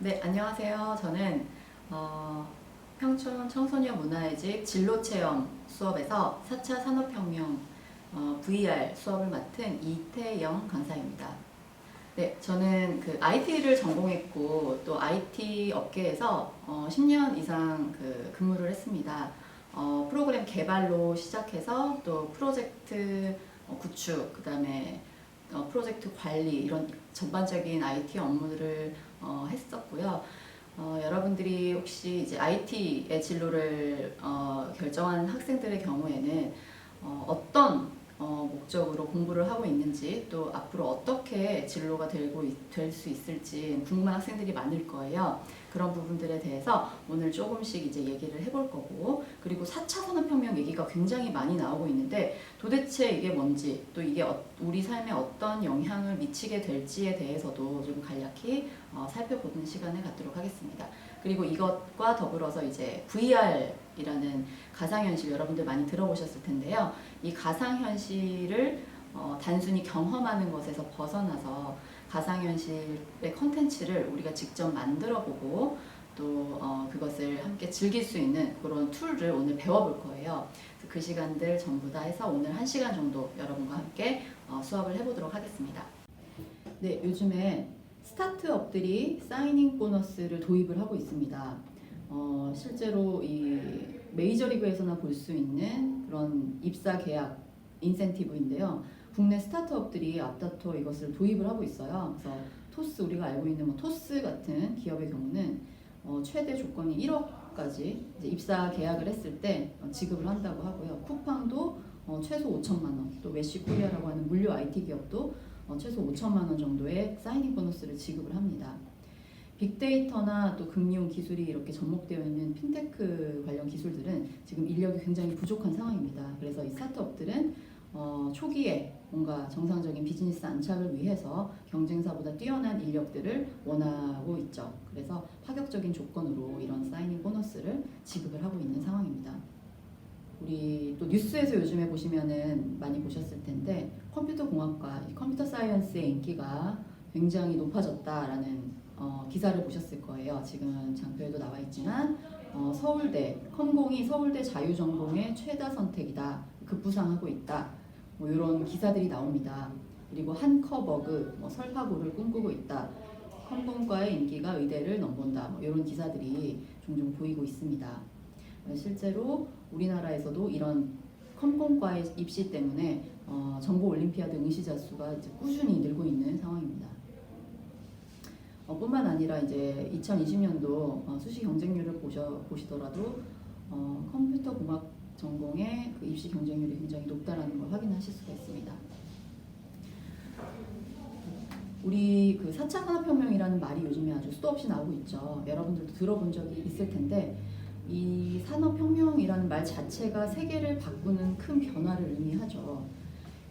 네, 안녕하세요. 저는 평촌 청소년 문화의 집 진로체험 수업에서 4차 산업혁명 VR 수업을 맡은 이태영 강사입니다. 네, 저는 그 IT를 전공했고 또 IT 업계에서 10년 이상 근무를 했습니다. 프로그램 개발로 시작해서 또 프로젝트 구축, 그다음에 프로젝트 관리 이런 전반적인 IT 업무를 했었고요. 여러분들이 혹시 이제 IT의 진로를 결정한 학생들의 경우에는 어떤 목적으로 공부를 하고 있는지 또 앞으로 어떻게 진로가 될 수 있을지 궁금한 학생들이 많을 거예요. 그런 부분들에 대해서 오늘 조금씩 이제 얘기를 해볼 거고, 그리고 4차 산업혁명 얘기가 굉장히 많이 나오고 있는데 도대체 이게 뭔지, 또 이게 우리 삶에 어떤 영향을 미치게 될지에 대해서도 좀 간략히 살펴보는 시간을 갖도록 하겠습니다. 그리고 이것과 더불어서 이제 VR이라는 가상현실 여러분들 많이 들어보셨을 텐데요. 이 가상현실을 단순히 경험하는 것에서 벗어나서 가상현실의 컨텐츠를 우리가 직접 만들어보고 또 그것을 함께 즐길 수 있는 그런 툴을 오늘 배워볼 거예요. 그 시간들 전부 다 해서 오늘 1시간 정도 여러분과 함께 수업을 해보도록 하겠습니다. 네, 요즘에 스타트업들이 사이닝 보너스를 도입을 하고 있습니다. 실제로 이 메이저리그에서나 볼 수 있는 그런 입사 계약 인센티브인데요. 국내 스타트업들이 앞다퉈 이것을 도입을 하고 있어요. 그래서 토스, 우리가 알고 있는 뭐 토스 같은 기업의 경우는 최대 조건이 1억까지 입사 계약을 했을 때 지급을 한다고 하고요. 쿠팡도 최소 5천만 원, 또 메시코리아라고 하는 물류 IT 기업도 최소 5천만 원 정도의 사이닝 보너스를 지급을 합니다. 빅데이터나 또 금융 기술이 이렇게 접목되어 있는 핀테크 관련 기술들은 지금 인력이 굉장히 부족한 상황입니다. 그래서 이 스타트업들은 초기에 뭔가 정상적인 비즈니스 안착을 위해서 경쟁사보다 뛰어난 인력들을 원하고 있죠. 그래서 파격적인 조건으로 이런 사이닝 보너스를 지급을 하고 있는 상황입니다. 우리 또 뉴스에서 요즘에 보시면은 많이 보셨을 텐데 컴퓨터 공학과, 컴퓨터 사이언스의 인기가 굉장히 높아졌다라는 기사를 보셨을 거예요. 지금은 장표에도 나와 있지만 서울대, 컴공이 서울대 자유전공의 최다 선택이다, 급부상하고 있다, 뭐 이런 기사들이 나옵니다. 그리고 한커버그, 설파구를 꿈꾸고 있다, 컴공과의 인기가 의대를 넘본다, 뭐 이런 기사들이 종종 보이고 있습니다. 실제로 우리나라에서도 이런 컴공과의 입시 때문에 전국 올림피아드 응시자 수가 이제 꾸준히 늘고 있는 상황입니다. 뿐만 아니라 이제 2020년도 수시 경쟁률을 보시더라도 컴퓨터 공학 전공의 그 입시 경쟁률이 굉장히 높다라는 걸 확인하실 수가 있습니다. 우리 그 4차 산업혁명이라는 말이 요즘에 아주 수도 없이 나오고 있죠. 여러분들도 들어본 적이 있을 텐데 이 산업혁명이라는 말 자체가 세계를 바꾸는 큰 변화를 의미하죠.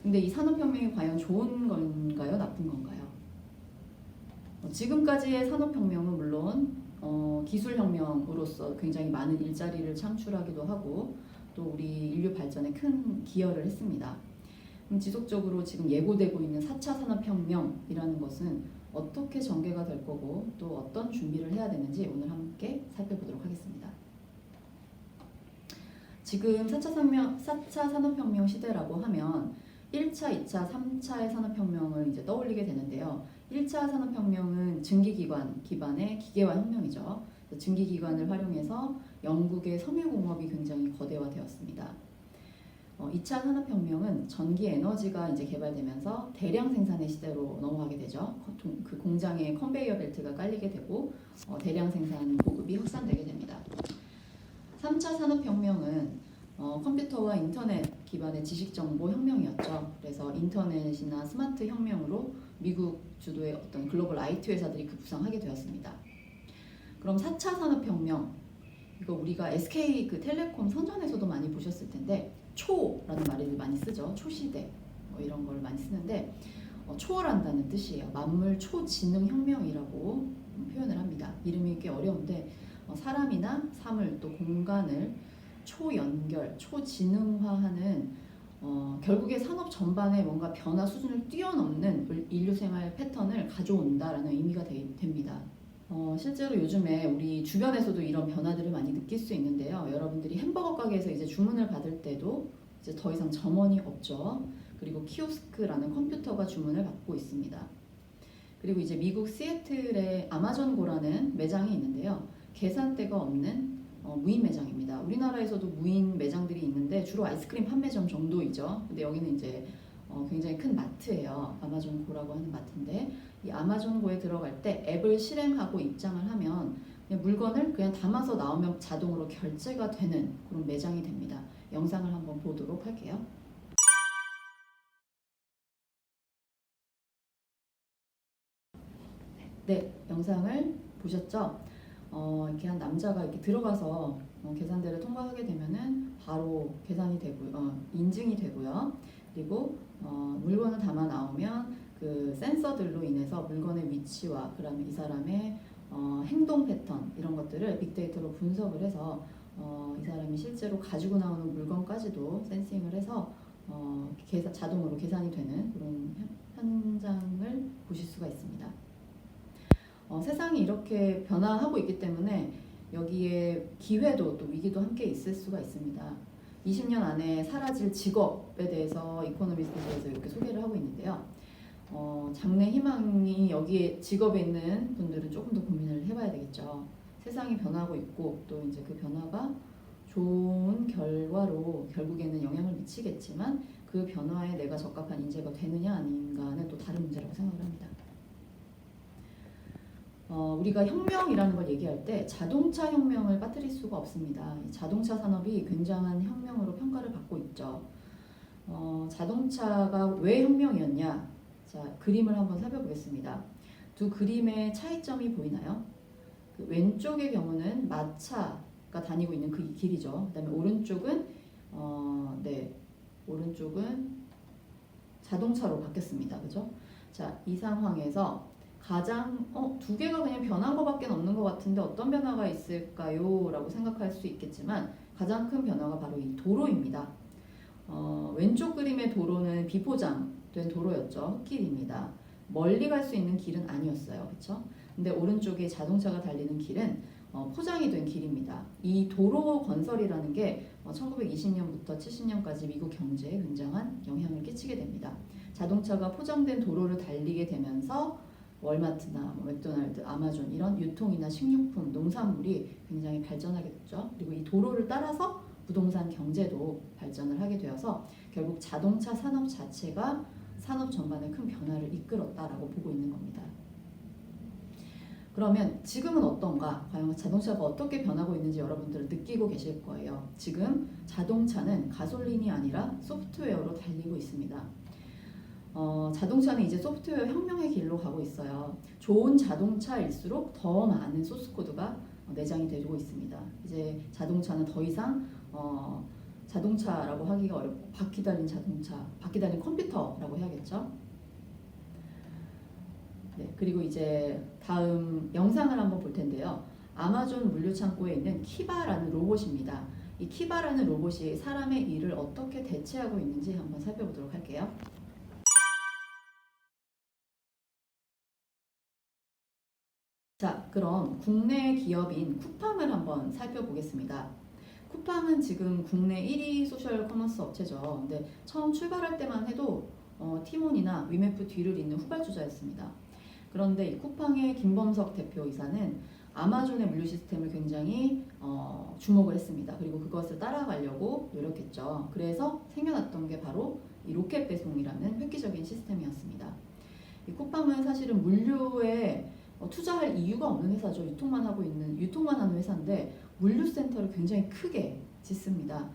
근데 이 산업혁명이 과연 좋은 건가요? 나쁜 건가요? 지금까지의 산업혁명은 물론 기술혁명으로서 굉장히 많은 일자리를 창출하기도 하고 또 우리 인류 발전에 큰 기여를 했습니다. 지속적으로 지금 예고되고 있는 4차 산업혁명이라는 것은 어떻게 전개가 될 거고 또 어떤 준비를 해야 되는지 오늘 함께 살펴보도록 하겠습니다. 지금 4차 산업혁명 시대라고 하면 1차, 2차, 3차의 산업혁명을 이제 떠올리게 되는데요. 1차 산업혁명은 증기기관 기반의 기계화 혁명이죠. 증기기관을 활용해서 영국의 섬유공업이 굉장히 거대화되었습니다. 2차 산업혁명은 전기 에너지가 이제 개발되면서 대량 생산의 시대로 넘어가게 되죠. 그 공장에 컨베이어 벨트가 깔리게 되고 대량 생산 보급이 확산되게 됩니다. 3차 산업혁명은 컴퓨터와 인터넷 기반의 지식정보 혁명이었죠. 그래서 인터넷이나 스마트 혁명으로 미국 주도의 어떤 글로벌 IT 회사들이 급부상하게 되었습니다. 그럼 4차 산업혁명, 이거 우리가 SK 그 텔레콤 선전에서도 많이 보셨을 텐데 초라는 말을 많이 쓰죠. 초시대 이런 걸 많이 쓰는데 초월한다는 뜻이에요. 만물 초지능 혁명이라고 표현을 합니다. 이름이 꽤 어려운데 사람이나 사물 또 공간을 초연결, 초지능화하는 결국에 산업 전반의 뭔가 변화 수준을 뛰어넘는 인류 생활 패턴을 가져온다라는 의미가 됩니다. 실제로 요즘에 우리 주변에서도 이런 변화들을 많이 느낄 수 있는데요. 여러분들이 햄버거 가게에서 이제 주문을 받을 때도 이제 더 이상 점원이 없죠. 그리고 키오스크라는 컴퓨터가 주문을 받고 있습니다. 그리고 이제 미국 시애틀에 아마존고라는 매장이 있는데요. 계산대가 없는 무인 매장입니다. 우리나라에서도 무인 매장들이 있는데 주로 아이스크림 판매점 정도이죠. 근데 여기는 이제 굉장히 큰 마트예요. 아마존고라고 하는 마트인데 이 아마존고에 들어갈 때 앱을 실행하고 입장을 하면 그냥 물건을 그냥 담아서 나오면 자동으로 결제가 되는 그런 매장이 됩니다. 영상을 한번 보도록 할게요. 네, 영상을 보셨죠? 이렇게 한 남자가 이렇게 들어가서 계산대를 통과하게 되면은 바로 계산이 되고요, 인증이 되고요. 그리고 물건을 담아 나오면 그 센서들로 인해서 물건의 위치와 그다음에 이 사람의 행동 패턴 이런 것들을 빅데이터로 분석을 해서 이 사람이 실제로 가지고 나오는 물건까지도 센싱을 해서 자동으로 계산이 되는 그런 현장을 보실 수가 있습니다. 세상이 이렇게 변화하고 있기 때문에 여기에 기회도 또 위기도 함께 있을 수가 있습니다. 20년 안에 사라질 직업에 대해서 이코노미스트에서 이렇게 소개를 하고 있는데요. 장래 희망이 여기에 직업에 있는 분들은 조금 더 고민을 해봐야 되겠죠. 세상이 변하고 있고 또 이제 그 변화가 좋은 결과로 결국에는 영향을 미치겠지만 그 변화에 내가 적합한 인재가 되느냐 아닌가는 또 다른 문제라고 생각을 합니다. 우리가 혁명이라는 걸 얘기할 때 자동차 혁명을 빠뜨릴 수가 없습니다. 자동차 산업이 굉장한 혁명으로 평가를 받고 있죠. 자동차가 왜 혁명이었냐? 자, 그림을 한번 살펴보겠습니다. 두 그림의 차이점이 보이나요? 그 왼쪽의 경우는 마차가 다니고 있는 그 길이죠. 그다음에 오른쪽은 오른쪽은 자동차로 바뀌었습니다. 그죠? 자, 이 상황에서 가장 두 개가 그냥 변한 것밖에 없는 것 같은데 어떤 변화가 있을까요? 라고 생각할 수 있겠지만 가장 큰 변화가 바로 이 도로입니다. 왼쪽 그림의 도로는 비포장된 도로였죠. 흙길입니다. 멀리 갈 수 있는 길은 아니었어요. 그렇죠? 근데 오른쪽에 자동차가 달리는 길은 포장이 된 길입니다. 이 도로 건설이라는 게 1920년부터 70년까지 미국 경제에 굉장한 영향을 끼치게 됩니다. 자동차가 포장된 도로를 달리게 되면서 월마트나 맥도날드, 아마존 이런 유통이나 식료품, 농산물이 굉장히 발전하게 됐죠. 그리고 이 도로를 따라서 부동산 경제도 발전을 하게 되어서 결국 자동차 산업 자체가 산업 전반에 큰 변화를 이끌었다라고 보고 있는 겁니다. 그러면 지금은 어떤가? 과연 자동차가 어떻게 변하고 있는지 여러분들은 느끼고 계실 거예요. 지금 자동차는 가솔린이 아니라 소프트웨어로 달리고 있습니다. 자동차는 이제 소프트웨어 혁명의 길로 가고 있어요. 좋은 자동차일수록 더 많은 소스코드가 내장이 되고 있습니다. 이제 자동차는 더 이상 자동차라고 하기가 어렵고 바퀴 달린 자동차, 바퀴 달린 컴퓨터라고 해야겠죠. 네, 그리고 이제 다음 영상을 한번 볼 텐데요. 아마존 물류창고에 있는 키바라는 로봇입니다. 이 키바라는 로봇이 사람의 일을 어떻게 대체하고 있는지 한번 살펴보도록 할게요. 자, 그럼 국내 기업인 쿠팡을 한번 살펴보겠습니다. 쿠팡은 지금 국내 1위 소셜 커머스 업체죠. 근데 처음 출발할 때만 해도 티몬이나 위메프 뒤를 잇는 후발주자였습니다. 그런데 이 쿠팡의 김범석 대표이사는 아마존의 물류 시스템을 굉장히 주목을 했습니다. 그리고 그것을 따라가려고 노력했죠. 그래서 생겨났던 게 바로 이 로켓 배송이라는 획기적인 시스템이었습니다. 이 쿠팡은 사실은 물류에 투자할 이유가 없는 회사죠. 유통만 하는 회사인데 물류센터를 굉장히 크게 짓습니다.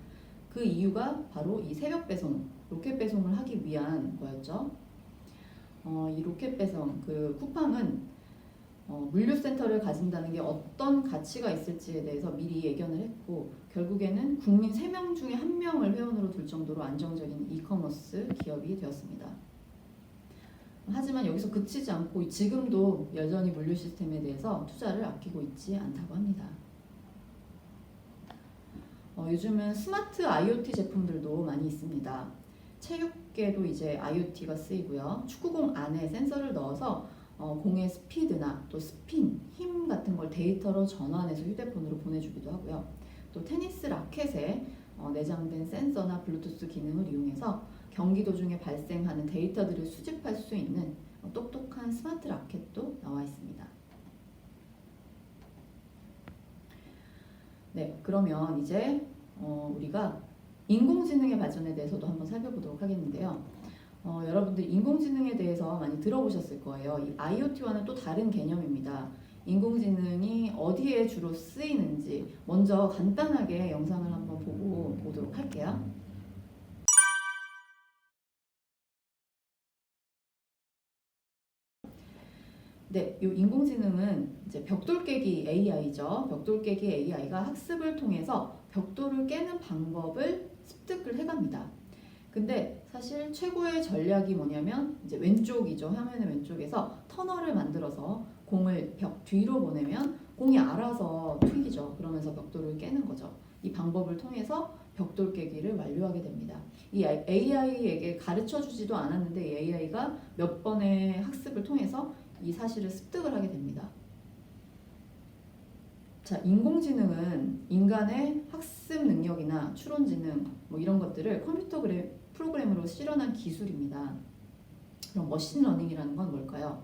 그 이유가 바로 이 새벽 배송, 로켓 배송을 하기 위한 거였죠. 이 로켓 배송, 그 쿠팡은 물류센터를 가진다는 게 어떤 가치가 있을지에 대해서 미리 예견을 했고 결국에는 국민 3명 중에 1명을 회원으로 둘 정도로 안정적인 이커머스 기업이 되었습니다. 하지만 여기서 그치지 않고 지금도 여전히 물류 시스템에 대해서 투자를 아끼고 있지 않다고 합니다. 요즘은 스마트 IoT 제품들도 많이 있습니다. 체육계도 이제 IoT가 쓰이고요. 축구공 안에 센서를 넣어서 공의 스피드나 또 스핀, 힘 같은 걸 데이터로 전환해서 휴대폰으로 보내주기도 하고요. 또 테니스 라켓에 내장된 센서나 블루투스 기능을 이용해서 경기 도중에 발생하는 데이터들을 수집할 수 있는 똑똑한 스마트 라켓도 나와 있습니다. 네, 그러면 이제 우리가 인공지능의 발전에 대해서도 한번 살펴보도록 하겠는데요. 여러분들 인공지능에 대해서 많이 들어보셨을 거예요. 이 IoT와는 또 다른 개념입니다. 인공지능이 어디에 주로 쓰이는지 먼저 간단하게 영상을 한번 보도록 할게요. 네, 이 인공지능은 이제 벽돌 깨기 AI죠. 벽돌 깨기 AI가 학습을 통해서 벽돌을 깨는 방법을 습득을 해갑니다. 근데 사실 최고의 전략이 뭐냐면 이제 왼쪽이죠. 화면의 왼쪽에서 터널을 만들어서 공을 벽 뒤로 보내면 공이 알아서 튀기죠. 그러면서 벽돌을 깨는 거죠. 이 방법을 통해서 벽돌 깨기를 완료하게 됩니다. 이 AI에게 가르쳐 주지도 않았는데 이 AI가 몇 번의 학습을 통해서 이 사실을 습득을 하게 됩니다. 자, 인공지능은 인간의 학습 능력이나 추론 지능 뭐 이런 것들을 컴퓨터 프로그램으로 실현한 기술입니다. 그럼 머신러닝이라는 건 뭘까요?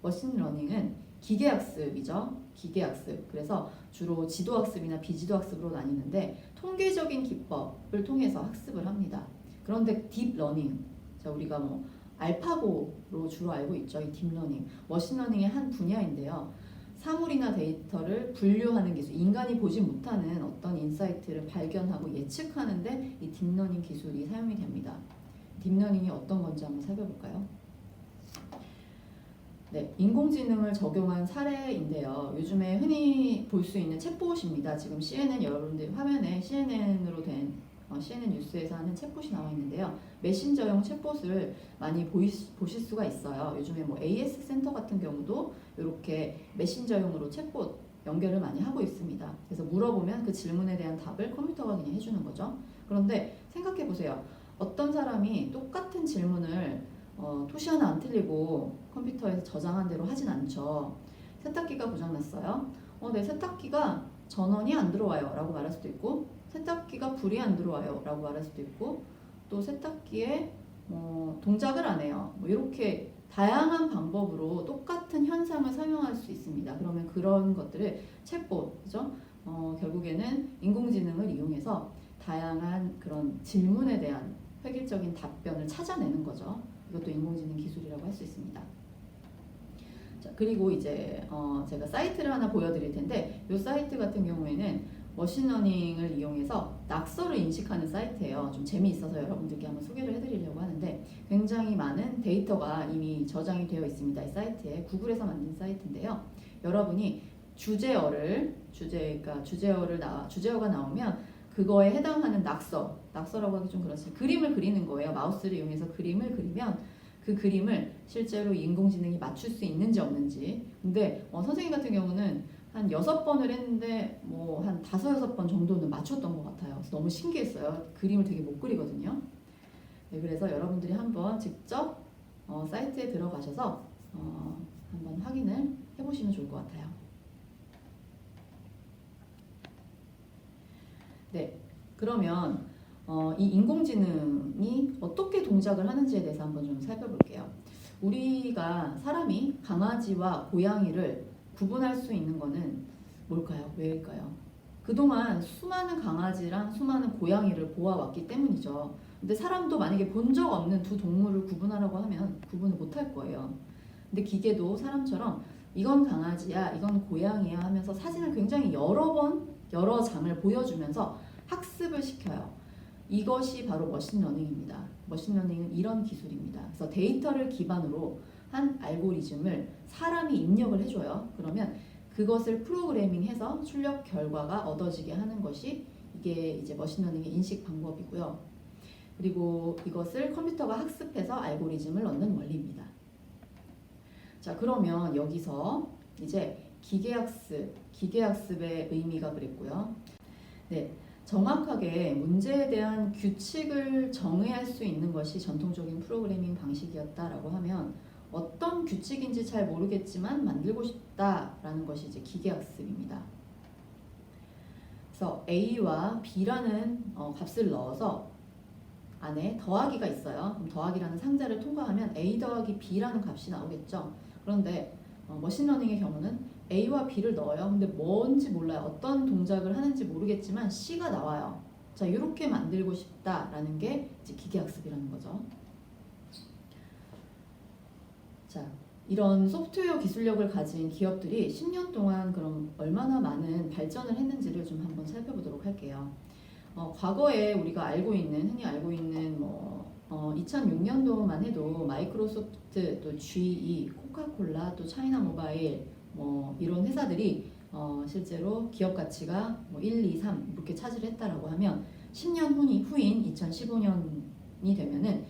머신러닝은 기계학습이죠. 기계학습. 그래서 주로 지도학습이나 비지도학습으로 나뉘는데 통계적인 기법을 통해서 학습을 합니다. 그런데 딥러닝, 자 우리가 뭐 알파고로 주로 알고 있죠. 이 딥러닝, 머신러닝의 한 분야인데요. 사물이나 데이터를 분류하는 기술, 인간이 보지 못하는 어떤 인사이트를 발견하고 예측하는데 이 딥러닝 기술이 사용이 됩니다. 딥러닝이 어떤 건지 한번 살펴볼까요? 네, 인공지능을 적용한 사례인데요. 요즘에 흔히 볼 수 있는 챗봇입니다. 지금 CNN 여러분들 화면에 CNN으로 된 CNN 뉴스에서 하는 챗봇이 나와 있는데요. 메신저용 챗봇을 많이 보실 수가 있어요. 요즘에 뭐 AS 센터 같은 경우도 이렇게 메신저용으로 챗봇 연결을 많이 하고 있습니다. 그래서 물어보면 그 질문에 대한 답을 컴퓨터가 그냥 해주는 거죠. 그런데 생각해 보세요. 어떤 사람이 똑같은 질문을 토시 하나 안 틀리고 컴퓨터에서 저장한 대로 하진 않죠. 세탁기가 고장났어요. 네, 세탁기가 전원이 안 들어와요 라고 말할 수도 있고, 세탁기가 불이 안 들어와요 라고 말할 수도 있고, 또 세탁기에 동작을 안 해요. 뭐 이렇게 다양한 방법으로 똑같은 현상을 설명할 수 있습니다. 그러면 그런 것들을 챗봇, 그죠? 결국에는 인공지능을 이용해서 다양한 그런 질문에 대한 획일적인 답변을 찾아내는 거죠. 이것도 인공지능 기술이라고 할 수 있습니다. 자, 그리고 이제 제가 사이트를 하나 보여드릴 텐데, 이 사이트 같은 경우에는 머신러닝을 이용해서 낙서를 인식하는 사이트예요. 좀 재미있어서 여러분들께 한번 소개를 해드리려고 하는데, 굉장히 많은 데이터가 이미 저장이 되어 있습니다. 이 사이트에. 구글에서 만든 사이트인데요. 여러분이 주제어가 나오면 그거에 해당하는 낙서라고 하기 좀 그렇지, 그림을 그리는 거예요. 마우스를 이용해서 그림을 그리면 그 그림을 실제로 인공지능이 맞출 수 있는지 없는지. 근데 선생님 같은 경우는 한 6번을 했는데 뭐 한 5, 6번 정도는 맞췄던 것 같아요. 그래서 너무 신기했어요. 그림을 되게 못 그리거든요. 네, 그래서 여러분들이 한번 직접 사이트에 들어가셔서 한번 확인을 해보시면 좋을 것 같아요. 네, 그러면 이 인공지능이 어떻게 동작을 하는지에 대해서 한번 좀 살펴볼게요. 우리가 사람이 강아지와 고양이를 구분할 수 있는 거는 뭘까요? 왜일까요? 그동안 수많은 강아지랑 수많은 고양이를 보아왔기 때문이죠. 근데 사람도 만약에 본 적 없는 두 동물을 구분하라고 하면 구분을 못할 거예요. 근데 기계도 사람처럼 이건 강아지야, 이건 고양이야 하면서 사진을 굉장히 여러 장을 보여주면서 학습을 시켜요. 이것이 바로 머신러닝입니다. 머신러닝은 이런 기술입니다. 그래서 데이터를 기반으로 한 알고리즘을 사람이 입력을 해줘요. 그러면 그것을 프로그래밍해서 출력 결과가 얻어지게 하는 것이 이게 이제 머신러닝의 인식 방법이고요. 그리고 이것을 컴퓨터가 학습해서 알고리즘을 넣는 원리입니다. 자, 그러면 여기서 이제 기계학습의 의미가 그랬고요. 네, 정확하게 문제에 대한 규칙을 정의할 수 있는 것이 전통적인 프로그래밍 방식이었다라고 하면 어떤 규칙인지 잘 모르겠지만 만들고 싶다라는 것이 이제 기계학습입니다. 그래서 A와 B라는 값을 넣어서 안에 더하기가 있어요. 그럼 더하기라는 상자를 통과하면 A 더하기 B라는 값이 나오겠죠. 그런데 머신러닝의 경우는 A와 B를 넣어요. 근데 뭔지 몰라요. 어떤 동작을 하는지 모르겠지만 C가 나와요. 자, 이렇게 만들고 싶다라는 게 이제 기계학습이라는 거죠. 자, 이런 소프트웨어 기술력을 가진 기업들이 10년 동안 그럼 얼마나 많은 발전을 했는지를 좀 한번 살펴보도록 할게요. 과거에 우리가 흔히 알고 있는 2006년도만 해도 마이크로소프트, 또 GE, 코카콜라, 또 차이나 모바일 이런 회사들이 실제로 기업 가치가 1, 2, 3 이렇게 차지를 했다라고 하면 10년 후인 2015년이 되면은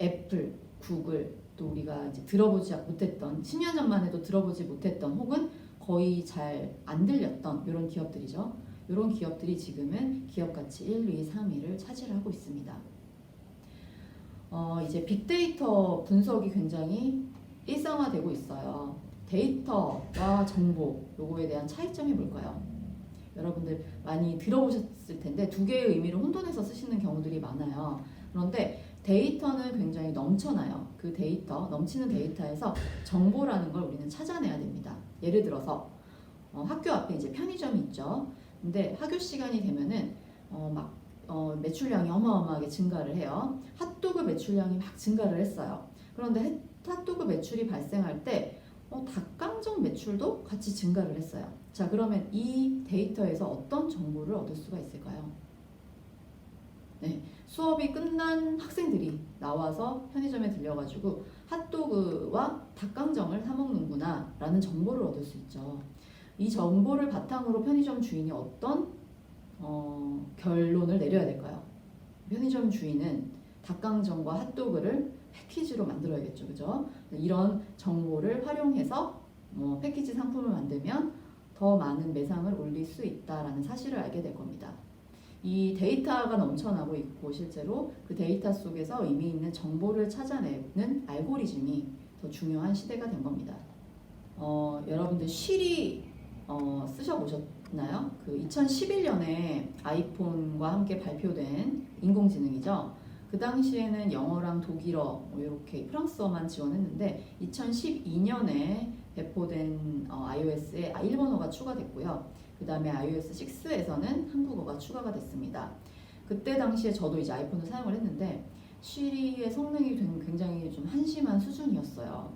애플, 구글, 또 우리가 이제 들어보지 못했던 10년 전만 해도 들어보지 못했던 혹은 거의 잘 안 들렸던 이런 기업들이죠. 이런 기업들이 지금은 기업 가치 1, 2, 3위를 차지하고 있습니다. 이제 빅데이터 분석이 굉장히 일상화되고 있어요. 데이터와 정보, 요거에 대한 차이점이 뭘까요? 여러분들 많이 들어보셨을 텐데 두 개의 의미를 혼돈해서 쓰시는 경우들이 많아요. 그런데 데이터는 굉장히 넘쳐나요. 그 넘치는 데이터에서 정보라는 걸 우리는 찾아내야 됩니다. 예를 들어서 학교 앞에 이제 편의점이 있죠. 근데 학교 시간이 되면은 매출량이 어마어마하게 증가를 해요. 핫도그 매출량이 막 증가를 했어요. 그런데 핫도그 매출이 발생할 때 닭강정 매출도 같이 증가를 했어요. 자, 그러면 이 데이터에서 어떤 정보를 얻을 수가 있을까요? 네, 수업이 끝난 학생들이 나와서 편의점에 들려가지고 핫도그와 닭강정을 사 먹는구나 라는 정보를 얻을 수 있죠. 이 정보를 바탕으로 편의점 주인이 어떤 결론을 내려야 될까요? 편의점 주인은 닭강정과 핫도그를 패키지로 만들어야겠죠, 그죠? 이런 정보를 활용해서 패키지 상품을 만들면 더 많은 매상을 올릴 수 있다라는 사실을 알게 될 겁니다. 이 데이터가 넘쳐나고 있고 실제로 그 데이터 속에서 의미 있는 정보를 찾아내는 알고리즘이 더 중요한 시대가 된 겁니다. 여러분들 시리 쓰셔보셨나요? 그 2011년에 아이폰과 함께 발표된 인공지능이죠. 그 당시에는 영어랑 독일어 이렇게 프랑스어만 지원했는데 2012년에 배포된 iOS에 일본어가 추가됐고요. 그 다음에 iOS 6에서는 한국어가 추가가 됐습니다. 그때 당시에 저도 이제 아이폰을 사용을 했는데 시리의 성능이 굉장히 좀 한심한 수준이었어요.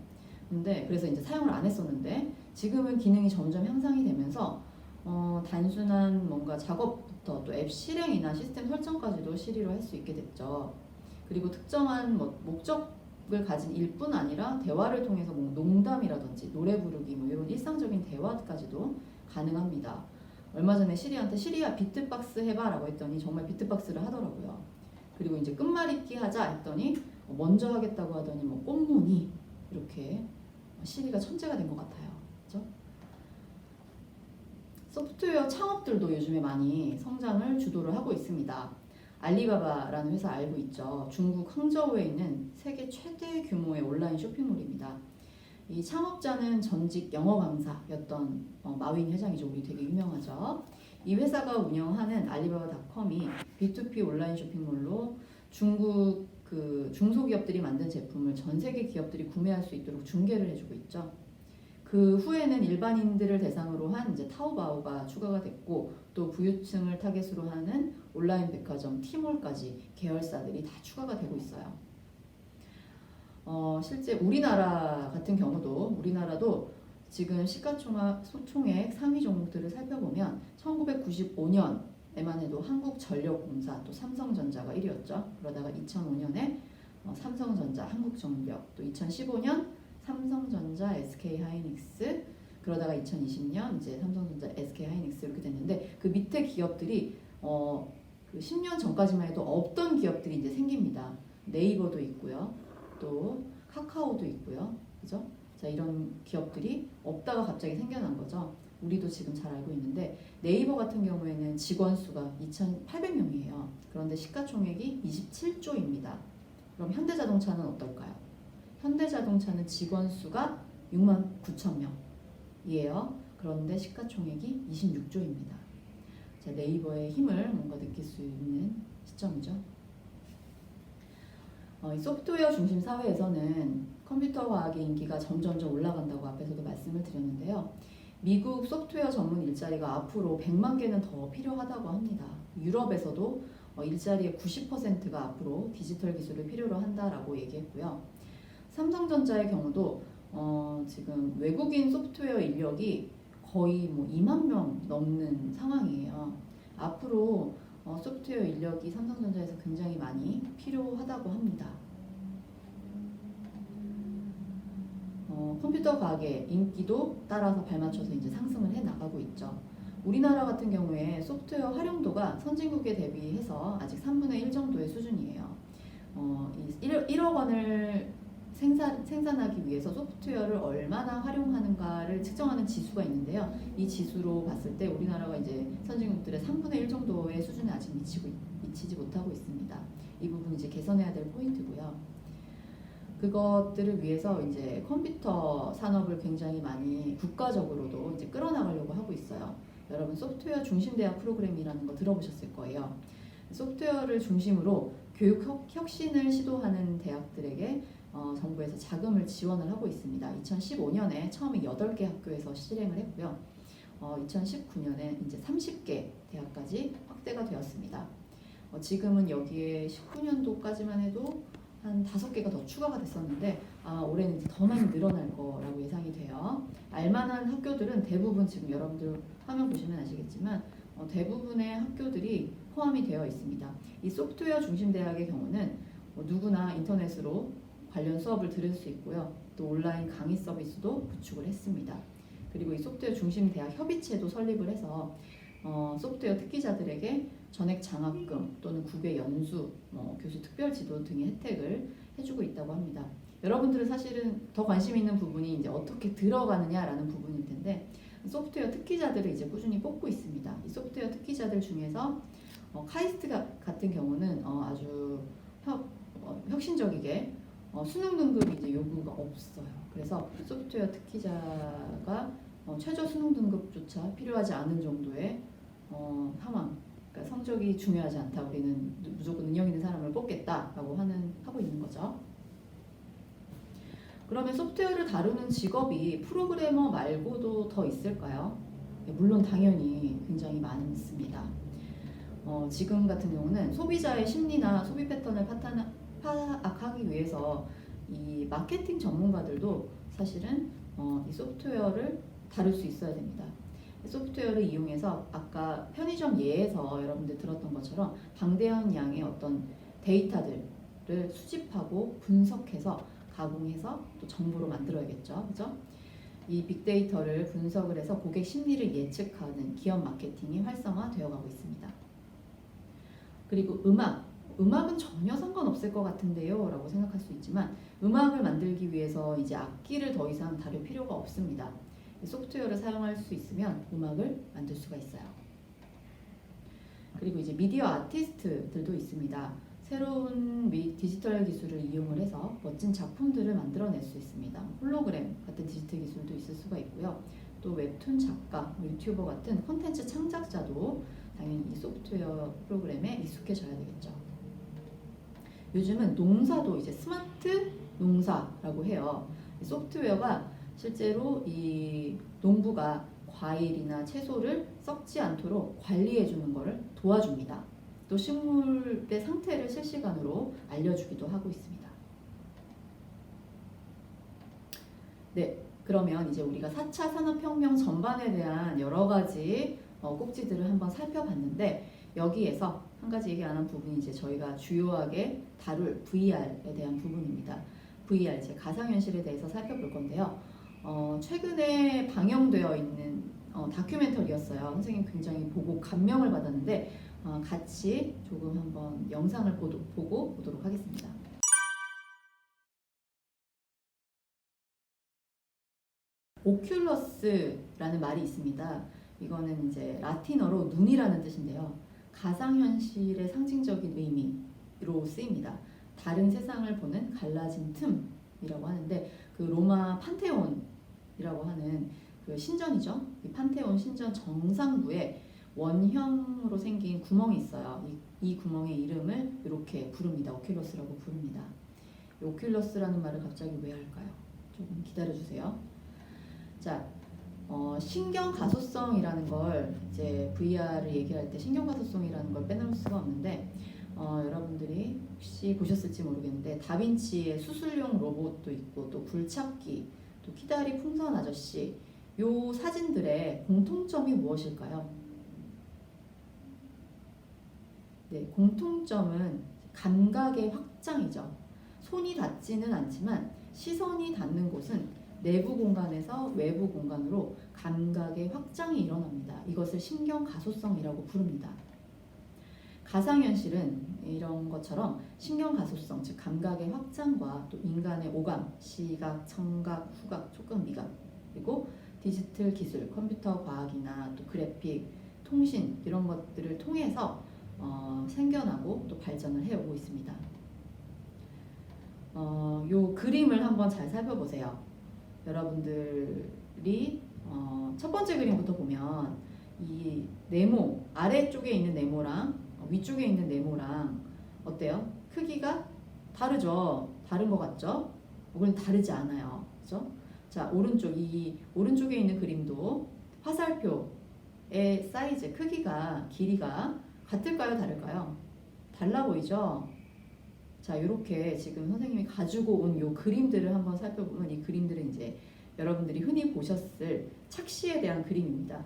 근데 그래서 이제 사용을 안 했었는데 지금은 기능이 점점 향상이 되면서 단순한 뭔가 작업부터 또 앱 실행이나 시스템 설정까지도 시리로 할 수 있게 됐죠. 그리고 특정한 목적을 가진 일뿐 아니라 대화를 통해서 농담이라든지 노래 부르기 이런 일상적인 대화까지도 가능합니다. 얼마 전에 시리한테 시리야 비트박스 해봐 라고 했더니 정말 비트박스를 하더라고요. 그리고 이제 끝말잇기 하자 했더니 먼저 하겠다고 하더니 꽃무늬 이렇게 시리가 천재가 된 것 같아요. 그렇죠? 소프트웨어 창업들도 요즘에 많이 성장을 주도를 하고 있습니다. 알리바바라는 회사 알고 있죠. 중국 항저우에 있는 세계 최대 규모의 온라인 쇼핑몰입니다. 이 창업자는 전직 영어 강사였던 마윈 회장이죠. 우리 되게 유명하죠. 이 회사가 운영하는 알리바바닷컴이 B2B 온라인 쇼핑몰로 중국 그 중소기업들이 만든 제품을 전 세계 기업들이 구매할 수 있도록 중개를 해주고 있죠. 그 후에는 일반인들을 대상으로 한 이제 타오바오가 추가가 됐고 또 부유층을 타겟으로 하는 온라인 백화점 티몰까지 계열사들이 다 추가가 되고 있어요. 실제 우리나라 같은 경우도 우리나라도 지금 시가총액 상위 종목들을 살펴보면 1995년에만 해도 한국전력공사 또 삼성전자가 1위였죠. 그러다가 2005년에 삼성전자, 한국전력, 또 2015년 삼성전자, SK하이닉스, 그러다가 2020년 이제 삼성전자, SK하이닉스 이렇게 됐는데 그 밑에 기업들이 그 10년 전까지만 해도 없던 기업들이 이제 생깁니다. 네이버도 있고요. 또 카카오도 있고요. 그죠? 자, 이런 기업들이 없다가 갑자기 생겨난 거죠. 우리도 지금 잘 알고 있는데 네이버 같은 경우에는 직원 수가 2,800명이에요. 그런데 시가총액이 27조입니다. 그럼 현대자동차는 어떨까요? 현대자동차는 직원 수가 6만 9천 명이에요. 그런데 시가총액이 26조입니다. 자, 네이버의 힘을 뭔가 느낄 수 있는 시점이죠. 이 소프트웨어 중심 사회에서는 컴퓨터 과학의 인기가 점점점 올라간다고 앞에서도 말씀을 드렸는데요. 미국 소프트웨어 전문 일자리가 앞으로 100만 개는 더 필요하다고 합니다. 유럽에서도 일자리의 90%가 앞으로 디지털 기술을 필요로 한다라고 얘기했고요. 삼성전자의 경우도 지금 외국인 소프트웨어 인력이 거의 2만 명 넘는 상황이에요. 앞으로 소프트웨어 인력이 삼성전자에서 굉장히 많이 필요하다고 합니다. 컴퓨터 과학의 인기도 따라서 발맞춰서 이제 상승을 해 나가고 있죠. 우리나라 같은 경우에 소프트웨어 활용도가 선진국에 대비해서 아직 3분의 1 정도의 수준이에요. 1억 원을 생산하기 위해서 소프트웨어를 얼마나 활용하는가를 측정하는 지수가 있는데요. 이 지수로 봤을 때 우리나라가 이제 선진국들의 3분의 1 정도의 수준에 아직 미치지 못하고 있습니다. 이 부분 이제 개선해야 될 포인트고요. 그것들을 위해서 이제 컴퓨터 산업을 굉장히 많이 국가적으로도 이제 끌어나가려고 하고 있어요. 여러분 소프트웨어 중심 대학 프로그램이라는 거 들어보셨을 거예요. 소프트웨어를 중심으로 교육 혁신을 시도하는 대학들에게 정부에서 자금을 지원을 하고 있습니다. 2015년에 처음에 8개 학교에서 실행을 했고요. 2019년에 이제 30개 대학까지 확대가 되었습니다. 지금은 여기에 19년도까지만 해도 한 5개가 더 추가가 됐었는데 올해는 이제 더 많이 늘어날 거라고 예상이 돼요. 알만한 학교들은 대부분 지금 여러분들 화면 보시면 아시겠지만 대부분의 학교들이 포함이 되어 있습니다. 이 소프트웨어 중심 대학의 경우는 누구나 인터넷으로 관련 수업을 들을 수 있고요. 또 온라인 강의 서비스도 구축을 했습니다. 그리고 이 소프트웨어 중심 대학 협의체도 설립을 해서 소프트웨어 특기자들에게 전액 장학금 또는 국외 연수, 교수 특별 지도 등의 혜택을 해주고 있다고 합니다. 여러분들은 사실은 더 관심 있는 부분이 이제 어떻게 들어가느냐라는 부분일 텐데 소프트웨어 특기자들을 이제 꾸준히 뽑고 있습니다. 이 소프트웨어 특기자들 중에서 카이스트 같은 경우는 아주 혁신적이게 수능 등급이 이제 요구가 없어요. 그래서 소프트웨어 특기자가 최저 수능 등급조차 필요하지 않은 정도의 상황. 그러니까 성적이 중요하지 않다. 우리는 무조건 능력 있는 사람을 뽑겠다라고 하고 있는 거죠. 그러면 소프트웨어를 다루는 직업이 프로그래머 말고도 더 있을까요? 물론 당연히 굉장히 많습니다. 지금 같은 경우는 소비자의 심리나 소비 패턴을 파악하기 위해서 이 마케팅 전문가들도 사실은 이 소프트웨어를 다룰 수 있어야 됩니다. 소프트웨어를 이용해서 아까 편의점 예에서 여러분들 들었던 것처럼 방대한 양의 어떤 데이터들을 수집하고 분석해서 가공해서 또 정보로 만들어야겠죠. 그죠? 이 빅데이터를 분석을 해서 고객 심리를 예측하는 기업 마케팅이 활성화되어 가고 있습니다. 그리고 음악은 전혀 상관없을 것 같은데요 라고 생각할 수 있지만 음악을 만들기 위해서 이제 악기를 더 이상 다룰 필요가 없습니다. 소프트웨어를 사용할 수 있으면 음악을 만들 수가 있어요. 그리고 이제 미디어 아티스트들도 있습니다. 새로운 디지털 기술을 이용을 해서 멋진 작품들을 만들어낼 수 있습니다. 홀로그램 같은 디지털 기술도 있을 수가 있고요. 또 웹툰 작가, 유튜버 같은 콘텐츠 창작자도 당연히 이 소프트웨어 프로그램에 익숙해져야 되겠죠. 요즘은 농사도 이제 스마트 농사라고 해요. 소프트웨어가 실제로 이 농부가 과일이나 채소를 썩지 않도록 관리해 주는 것을 도와줍니다. 또 식물의 상태를 실시간으로 알려주기도 하고 있습니다. 네, 그러면 이제 우리가 4차 산업혁명 전반에 대한 여러 가지 꼭지들을 한번 살펴봤는데 여기에서 한 가지 얘기 안 한 부분이 이제 저희가 주요하게 다룰 VR에 대한 부분입니다. VR, 제 가상현실에 대해서 살펴볼 건데요. 최근에 방영되어 있는 다큐멘터리였어요. 선생님 굉장히 보고 감명을 받았는데 같이 조금 한번 영상을 보고 보도록 하겠습니다. 오큘러스라는 말이 있습니다. 이거는 이제 라틴어로 눈이라는 뜻인데요. 가상현실의 상징적인 의미로 쓰입니다. 다른 세상을 보는 갈라진 틈 신전이라고 하는데 그 로마 판테온이라고 하는 그 신전이죠. 이 판테온 신전 정상부에 원형으로 생긴 구멍이 있어요. 이 구멍의 이름을 이렇게 부릅니다. 오큘러스라고 부릅니다. 오큘러스라는 말을 갑자기 왜 할까요? 조금 기다려주세요. 자, 신경 가소성이라는 걸 이제 VR을 얘기할 때 신경 가소성이라는 걸 빼놓을 수가 없는데 여러분들이 혹시 보셨을지 모르겠는데 다빈치의 수술용 로봇도 있고 또 굴착기, 또 키다리 풍선 아저씨 요 사진들의 공통점이 무엇일까요? 네, 공통점은 감각의 확장이죠. 손이 닿지는 않지만 시선이 닿는 곳은 내부 공간에서 외부 공간으로 감각의 확장이 일어납니다. 이것을 신경 가소성이라고 부릅니다. 가상현실은 이런 것처럼 신경 가소성, 즉 감각의 확장과 또 인간의 오감, 시각, 청각, 후각, 촉각, 미각, 그리고 디지털 기술, 컴퓨터 과학이나 또 그래픽, 통신 이런 것들을 통해서 생겨나고 또 발전을 해오고 있습니다. 요 그림을 한번 잘 살펴보세요. 여러분들이 첫 번째 그림부터 보면 이 네모, 아래쪽에 있는 네모랑 위쪽에 있는 네모랑 어때요? 크기가 다르죠? 다른 것 같죠? 그건 다르지 않아요. 그죠? 자, 이 오른쪽에 있는 그림도 화살표의 사이즈, 크기가, 길이가 같을까요? 다를까요? 달라 보이죠? 자, 이렇게 지금 선생님이 가지고 온 요 그림들을 한번 살펴보면 이 그림들은 이제 여러분들이 흔히 보셨을 착시에 대한 그림입니다.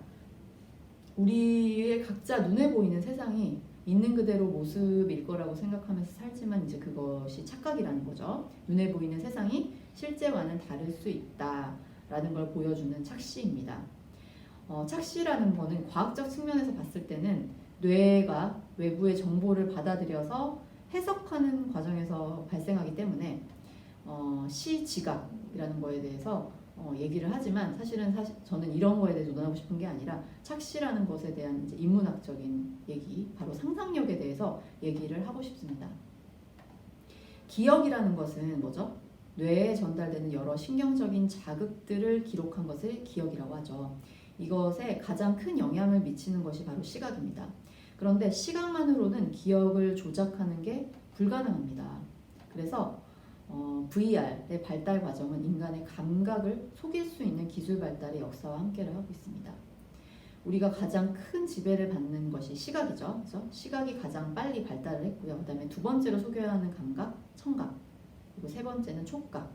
우리의 각자 눈에 보이는 세상이 있는 그대로 모습일 거라고 생각하면서 살지만 이제 그것이 착각이라는 거죠. 눈에 보이는 세상이 실제와는 다를 수 있다라는 걸 보여주는 착시입니다. 착시라는 거는 과학적 측면에서 봤을 때는 뇌가 외부의 정보를 받아들여서 해석하는 과정에서 발생하기 때문에 시지각이라는 거에 대해서 얘기를 하지만 사실은 저는 이런 거에 대해서 논하고 싶은 게 아니라 착시라는 것에 대한 이제 인문학적인 얘기, 바로 상상력에 대해서 얘기를 하고 싶습니다. 기억이라는 것은 뭐죠? 뇌에 전달되는 여러 신경적인 자극들을 기록한 것을 기억이라고 하죠. 이것에 가장 큰 영향을 미치는 것이 바로 시각입니다. 그런데 시각만으로는 기억을 조작하는 게 불가능합니다. 그래서 VR의 발달 과정은 인간의 감각을 속일 수 있는 기술 발달의 역사와 함께를 하고 있습니다. 우리가 가장 큰 지배를 받는 것이 시각이죠. 그래서 시각이 가장 빨리 발달을 했고요. 그 다음에 두 번째로 속여야 하는 감각, 청각. 그리고 세 번째는 촉각.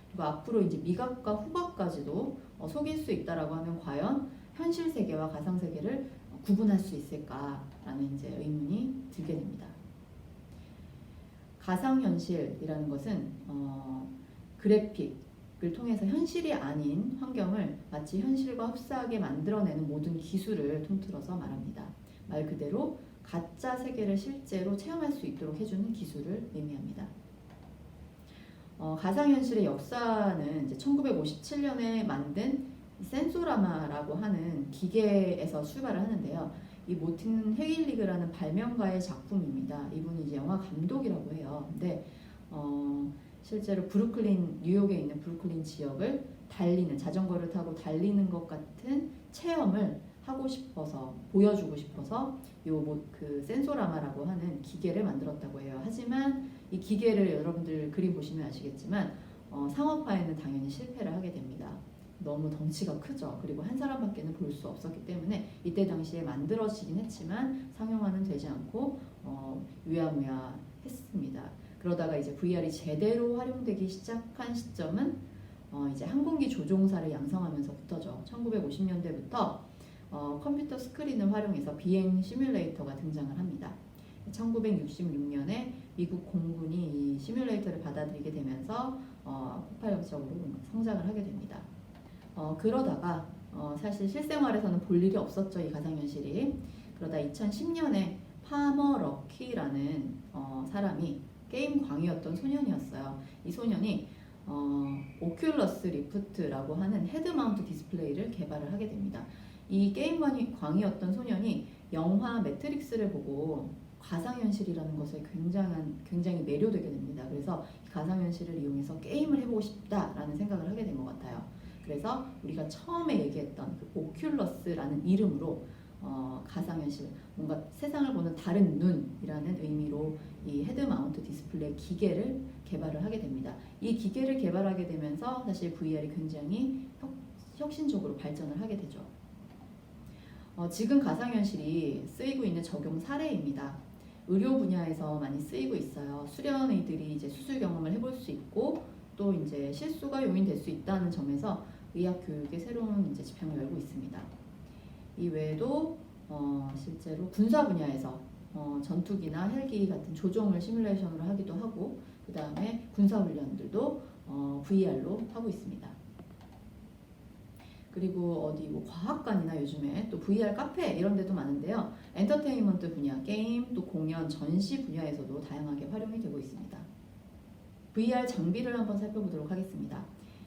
그리고 앞으로 이제 미각과 후각까지도 속일 수 있다라고 하면 과연 현실 세계와 가상 세계를 구분할 수 있을까라는 이제 의문이 들게 됩니다. 가상현실이라는 것은 그래픽을 통해서 현실이 아닌 환경을 마치 현실과 흡사하게 만들어내는 모든 기술을 통틀어서 말합니다. 말 그대로 가짜 세계를 실제로 체험할 수 있도록 해주는 기술을 의미합니다. 가상현실의 역사는 이제 1957년에 만든 센소라마라고 하는 기계에서 출발을 하는데요. 이 모틴 헤일리그라는 발명가의 작품입니다. 이분이 이제 영화 감독이라고 해요. 근데 실제로 뉴욕에 있는 브루클린 지역을 자전거를 타고 달리는 것 같은 체험을 하고 싶어서, 보여주고 싶어서 그 센소라마라고 하는 기계를 만들었다고 해요. 하지만 이 기계를 여러분들 그림 보시면 아시겠지만 상업화에는 당연히 실패를 하게 됩니다. 너무 덩치가 크죠. 그리고 한 사람밖에는 볼 수 없었기 때문에 이때 당시에 만들어지긴 했지만 상용화는 되지 않고 유야무야 했습니다. 그러다가 이제 VR이 제대로 활용되기 시작한 시점은 이제 항공기 조종사를 양성하면서부터죠. 1950년대부터 컴퓨터 스크린을 활용해서 비행 시뮬레이터가 등장을 합니다. 1966년에 미국 공군이 이 시뮬레이터를 받아들이게 되면서 폭발적으로 성장을 하게 됩니다. 그러다가 사실 실생활에서는 볼 일이 없었죠. 이 가상현실이. 그러다 2010년에 파머 럭키라는 사람이 게임 광이었던 소년이었어요. 이 소년이 오큘러스 리프트라고 하는 헤드 마운트 디스플레이를 개발을 하게 됩니다. 이 게임 광이었던 소년이 영화 매트릭스를 보고 가상현실이라는 것에 굉장히 매료되게 됩니다. 그래서 이 가상현실을 이용해서 게임을 해보고 싶다라는 생각을 하게 된 것 같아요. 그래서 우리가 처음에 얘기했던 그 오큘러스라는 이름으로 가상현실, 뭔가 세상을 보는 다른 눈이라는 의미로 이 헤드 마운트 디스플레이 기계를 개발을 하게 됩니다. 이 기계를 개발하게 되면서 사실 VR이 굉장히 혁신적으로 발전을 하게 되죠. 지금 가상현실이 쓰이고 있는 적용 사례입니다. 의료 분야에서 많이 쓰이고 있어요. 수련의들이 이제 수술 경험을 해볼 수 있고 또 이제 실수가 용인될 수 있다는 점에서 의학 교육의 새로운 이제 지평을 열고 있습니다. 이 외에도 실제로 군사 분야에서 전투기나 헬기 같은 조종을 시뮬레이션으로 하기도 하고 그 다음에 군사 훈련들도 VR로 하고 있습니다. 그리고 어디 뭐 과학관이나 요즘에 또 VR 카페 이런 데도 많은데요. 엔터테인먼트 분야, 게임, 또 공연, 전시 분야에서도 다양하게 활용이 되고 있습니다. VR 장비를 한번 살펴보도록 하겠습니다.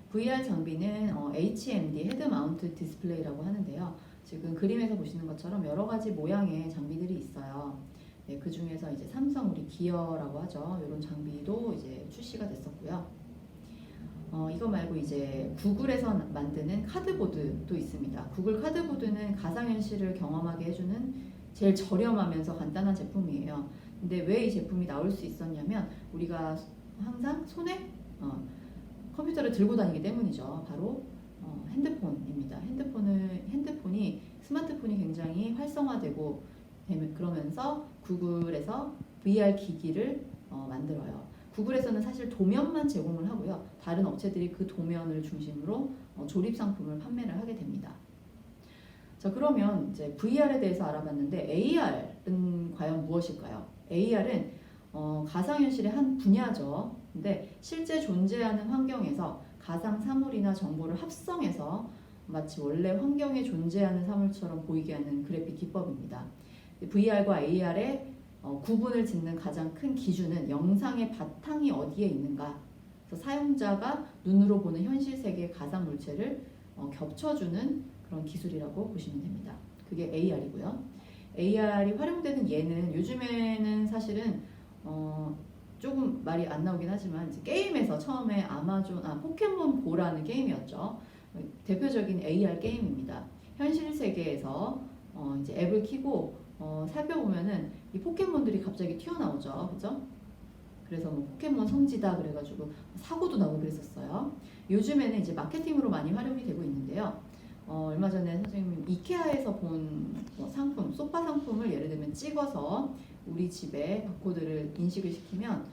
VR 장비는 HMD, 헤드 마운트 디스플레이라고 하는데요. 지금 그림에서 보시는 것처럼 여러 가지 모양의 장비들이 있어요. 네, 그 중에서 이제 삼성 우리 기어라고 하죠. 이런 장비도 이제 출시가 됐었고요. 이거 말고 이제 구글에서 만드는 카드보드도 있습니다. 구글 카드보드는 가상현실을 경험하게 해주는 제일 저렴하면서 간단한 제품이에요. 근데 왜 이 제품이 나올 수 있었냐면 우리가 항상 손에 컴퓨터를 들고 다니기 때문이죠. 바로 핸드폰입니다. 핸드폰이 스마트폰이 굉장히 활성화되고 그러면서 구글에서 VR 기기를 만들어요. 구글에서는 사실 도면만 제공을 하고요. 다른 업체들이 그 도면을 중심으로 조립 상품을 판매를 하게 됩니다. 자, 그러면 이제 VR에 대해서 알아봤는데 AR은 과연 무엇일까요? AR은 가상현실의 한 분야죠. 근데 실제 존재하는 환경에서 가상 사물이나 정보를 합성해서 마치 원래 환경에 존재하는 사물처럼 보이게 하는 그래픽 기법입니다. VR과 AR의 구분을 짓는 가장 큰 기준은 영상의 바탕이 어디에 있는가. 그래서 사용자가 눈으로 보는 현실 세계의 가상 물체를 겹쳐주는 그런 기술이라고 보시면 됩니다. 그게 AR이고요. AR이 활용되는 예는 요즘에는 사실은 조금 말이 안 나오긴 하지만 이제 게임에서 처음에 포켓몬 고라는 게임이었죠. 대표적인 AR 게임입니다. 현실 세계에서 이제 앱을 켜고 살펴보면은 이 포켓몬들이 갑자기 튀어나오죠. 그죠? 그래서 뭐 포켓몬 성지다 그래가지고 사고도 나고 그랬었어요. 요즘에는 이제 마케팅으로 많이 활용이 되고 있는데요. 얼마 전에 선생님 이케아에서 본 상품, 소파 상품을 예를 들면 찍어서 우리 집에 바코드를 인식을 시키면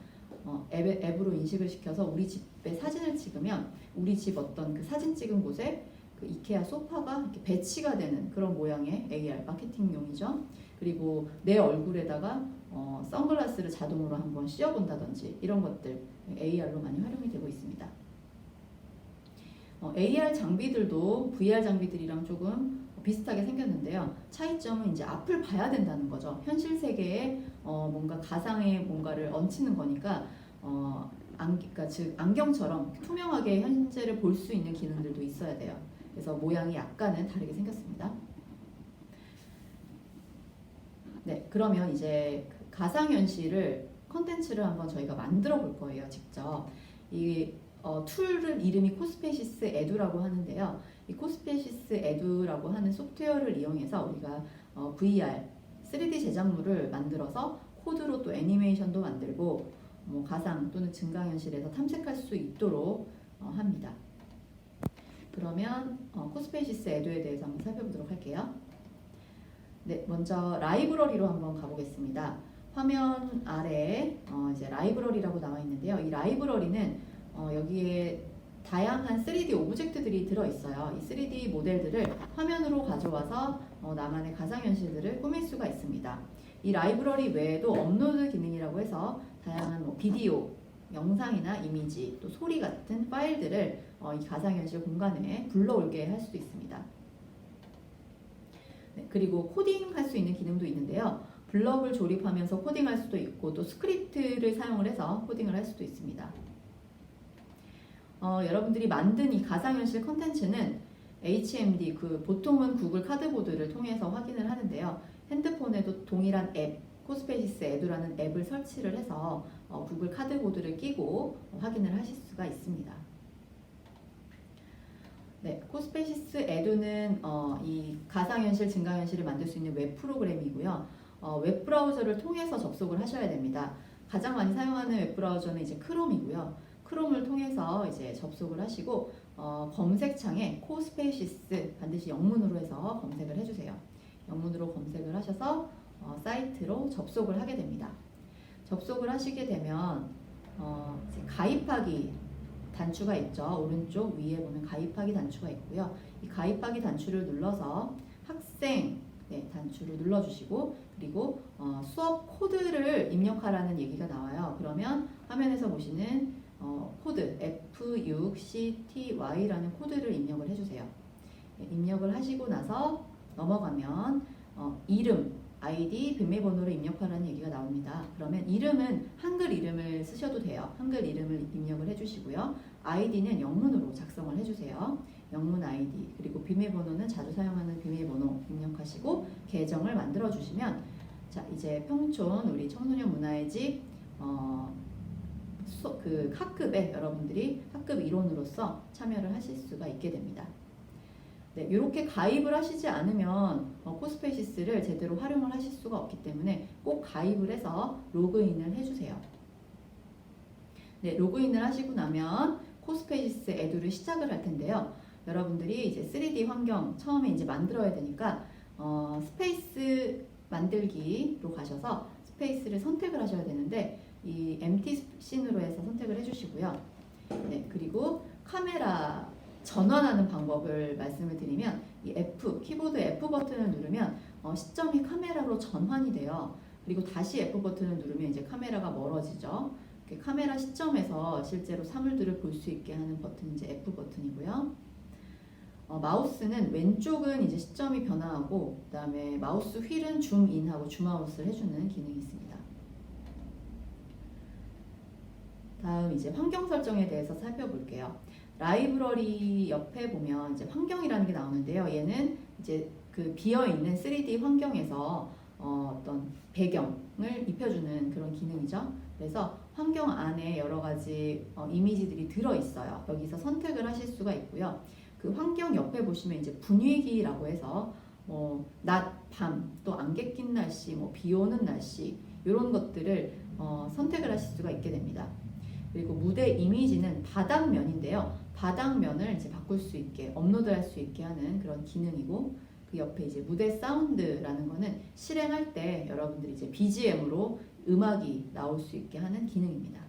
앱으로 인식을 시켜서 우리 집에 사진을 찍으면 우리 집 어떤 그 사진 찍은 곳에 그 이케아 소파가 이렇게 배치가 되는 그런 모양의 AR 마케팅용이죠. 그리고 내 얼굴에다가 선글라스를 자동으로 한번 씌워본다든지 이런 것들 AR로 많이 활용이 되고 있습니다. AR 장비들도 VR 장비들이랑 조금 비슷하게 생겼는데요. 차이점은 이제 앞을 봐야 된다는 거죠. 현실 세계에 뭔가 가상의 뭔가를 얹히는 거니까 그러니까 즉 안경처럼 투명하게 현재를 볼 수 있는 기능들도 있어야 돼요. 그래서 모양이 약간은 다르게 생겼습니다. 네, 그러면 이제 가상현실을 컨텐츠를 한번 저희가 만들어 볼 거예요. 직접 이 툴은 이름이 코스페시스 에두라고 하는데요. 이 코스페시스 에두라고 하는 소프트웨어를 이용해서 우리가 VR, 3D 제작물을 만들어서 코드로 또 애니메이션도 만들고 가상 또는 증강현실에서 탐색할 수 있도록 합니다. 그러면 코스페시스 에두에 대해서 한번 살펴보도록 할게요. 네, 먼저 라이브러리로 한번 가보겠습니다. 화면 아래에 이제 라이브러리라고 나와 있는데요. 이 라이브러리는 여기에 다양한 3D 오브젝트들이 들어있어요. 이 3D 모델들을 화면으로 가져와서 나만의 가상현실들을 꾸밀 수가 있습니다. 이 라이브러리 외에도 업로드 기능이라고 해서 다양한 비디오, 영상이나 이미지, 또 소리 같은 파일들을 이 가상현실 공간에 불러올게 할 수도 있습니다. 네, 그리고 코딩할 수 있는 기능도 있는데요. 블럭을 조립하면서 코딩할 수도 있고 또 스크립트를 사용을 해서 코딩을 할 수도 있습니다. 여러분들이 만든 이 가상현실 컨텐츠는 HMD, 보통은 구글 카드보드를 통해서 확인을 하는데요. 핸드폰에도 동일한 앱, 코스페이시스 에듀라는 앱을 설치를 해서 구글 카드보드를 끼고 확인을 하실 수가 있습니다. 네, 코스페이시스 에듀는 이 가상현실, 증강현실을 만들 수 있는 웹 프로그램이고요. 웹 브라우저를 통해서 접속을 하셔야 됩니다. 가장 많이 사용하는 웹 브라우저는 이제 크롬이고요. 크롬을 통해서 이제 접속을 하시고 검색창에 코스페이시스 반드시 영문으로 해서 검색을 해주세요. 영문으로 검색을 하셔서 사이트로 접속을 하게 됩니다. 접속을 하시게 되면 이제 가입하기 단추가 있죠. 오른쪽 위에 보면 가입하기 단추가 있고요. 이 가입하기 단추를 눌러서 학생 단추를 눌러주시고 그리고 수업 코드를 입력하라는 얘기가 나와요. 그러면 화면에서 보시는 코드 F6CTY라는 코드를 입력을 해주세요. 입력을 하시고 나서 넘어가면 이름, 아이디, 비밀번호를 입력하라는 얘기가 나옵니다. 그러면 이름은 한글 이름을 쓰셔도 돼요. 한글 이름을 입력을 해주시고요. 아이디는 영문으로 작성을 해주세요. 영문 아이디 그리고 비밀번호는 자주 사용하는 비밀번호 입력하시고 계정을 만들어 주시면 자 이제 평촌 우리 청소년 문화의 집 그 학급에 여러분들이 학급 일원으로서 참여를 하실 수가 있게 됩니다. 네, 이렇게 가입을 하시지 않으면 코스페이시스를 제대로 활용을 하실 수가 없기 때문에 꼭 가입을 해서 로그인을 해주세요. 네, 로그인을 하시고 나면 코스페이시스 에듀를 시작을 할 텐데요. 여러분들이 이제 3D 환경 처음에 이제 만들어야 되니까 스페이스 만들기로 가셔서 스페이스를 선택을 하셔야 되는데 이 empty 씬으로 해서 선택을 해주시고요. 네, 그리고 카메라 전환하는 방법을 말씀을 드리면 이 F, 키보드 F 버튼을 누르면 시점이 카메라로 전환이 돼요. 그리고 다시 F 버튼을 누르면 이제 카메라가 멀어지죠. 카메라 시점에서 실제로 사물들을 볼 수 있게 하는 버튼이 이제 F 버튼이고요. 마우스는 왼쪽은 이제 시점이 변화하고 그 다음에 마우스 휠은 줌인하고 줌아웃을 해주는 기능이 있습니다. 다음 이제 환경 설정에 대해서 살펴볼게요. 라이브러리 옆에 보면 이제 환경이라는 게 나오는데요. 얘는 이제 그 비어있는 3D 환경에서 어떤 배경을 입혀주는 그런 기능이죠. 그래서 환경 안에 여러 가지 이미지들이 들어있어요. 여기서 선택을 하실 수가 있고요. 그 환경 옆에 보시면 이제 분위기라고 해서 낮, 밤, 또 안개 낀 날씨, 비 오는 날씨 이런 것들을 선택을 하실 수가 있게 됩니다. 그리고 무대 이미지는 바닥면인데요. 바닥면을 이제 바꿀 수 있게 업로드할 수 있게 하는 그런 기능이고 그 옆에 이제 무대 사운드라는 거는 실행할 때 여러분들이 이제 BGM으로 음악이 나올 수 있게 하는 기능입니다.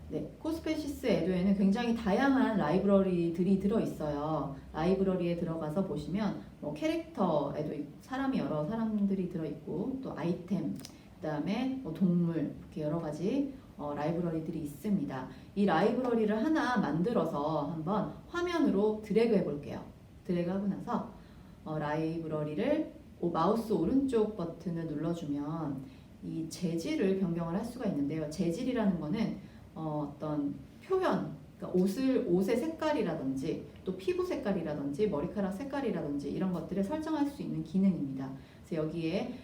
네, 코스페이시스 에듀에는 굉장히 다양한 라이브러리들이 들어있어요. 라이브러리에 들어가서 보시면 캐릭터에도 사람이 여러 사람들이 들어있고 또 아이템, 그 다음에 동물 이렇게 여러 가지 라이브러리들이 있습니다. 이 라이브러리를 하나 만들어서 한번 화면으로 드래그 해볼게요. 드래그 하고 나서 라이브러리를 마우스 오른쪽 버튼을 눌러주면 이 재질을 변경을 할 수가 있는데요. 재질이라는 거는 어떤 표현, 그러니까 옷의 색깔이라든지 또 피부 색깔이라든지 머리카락 색깔이라든지 이런 것들을 설정할 수 있는 기능입니다. 그래서 여기에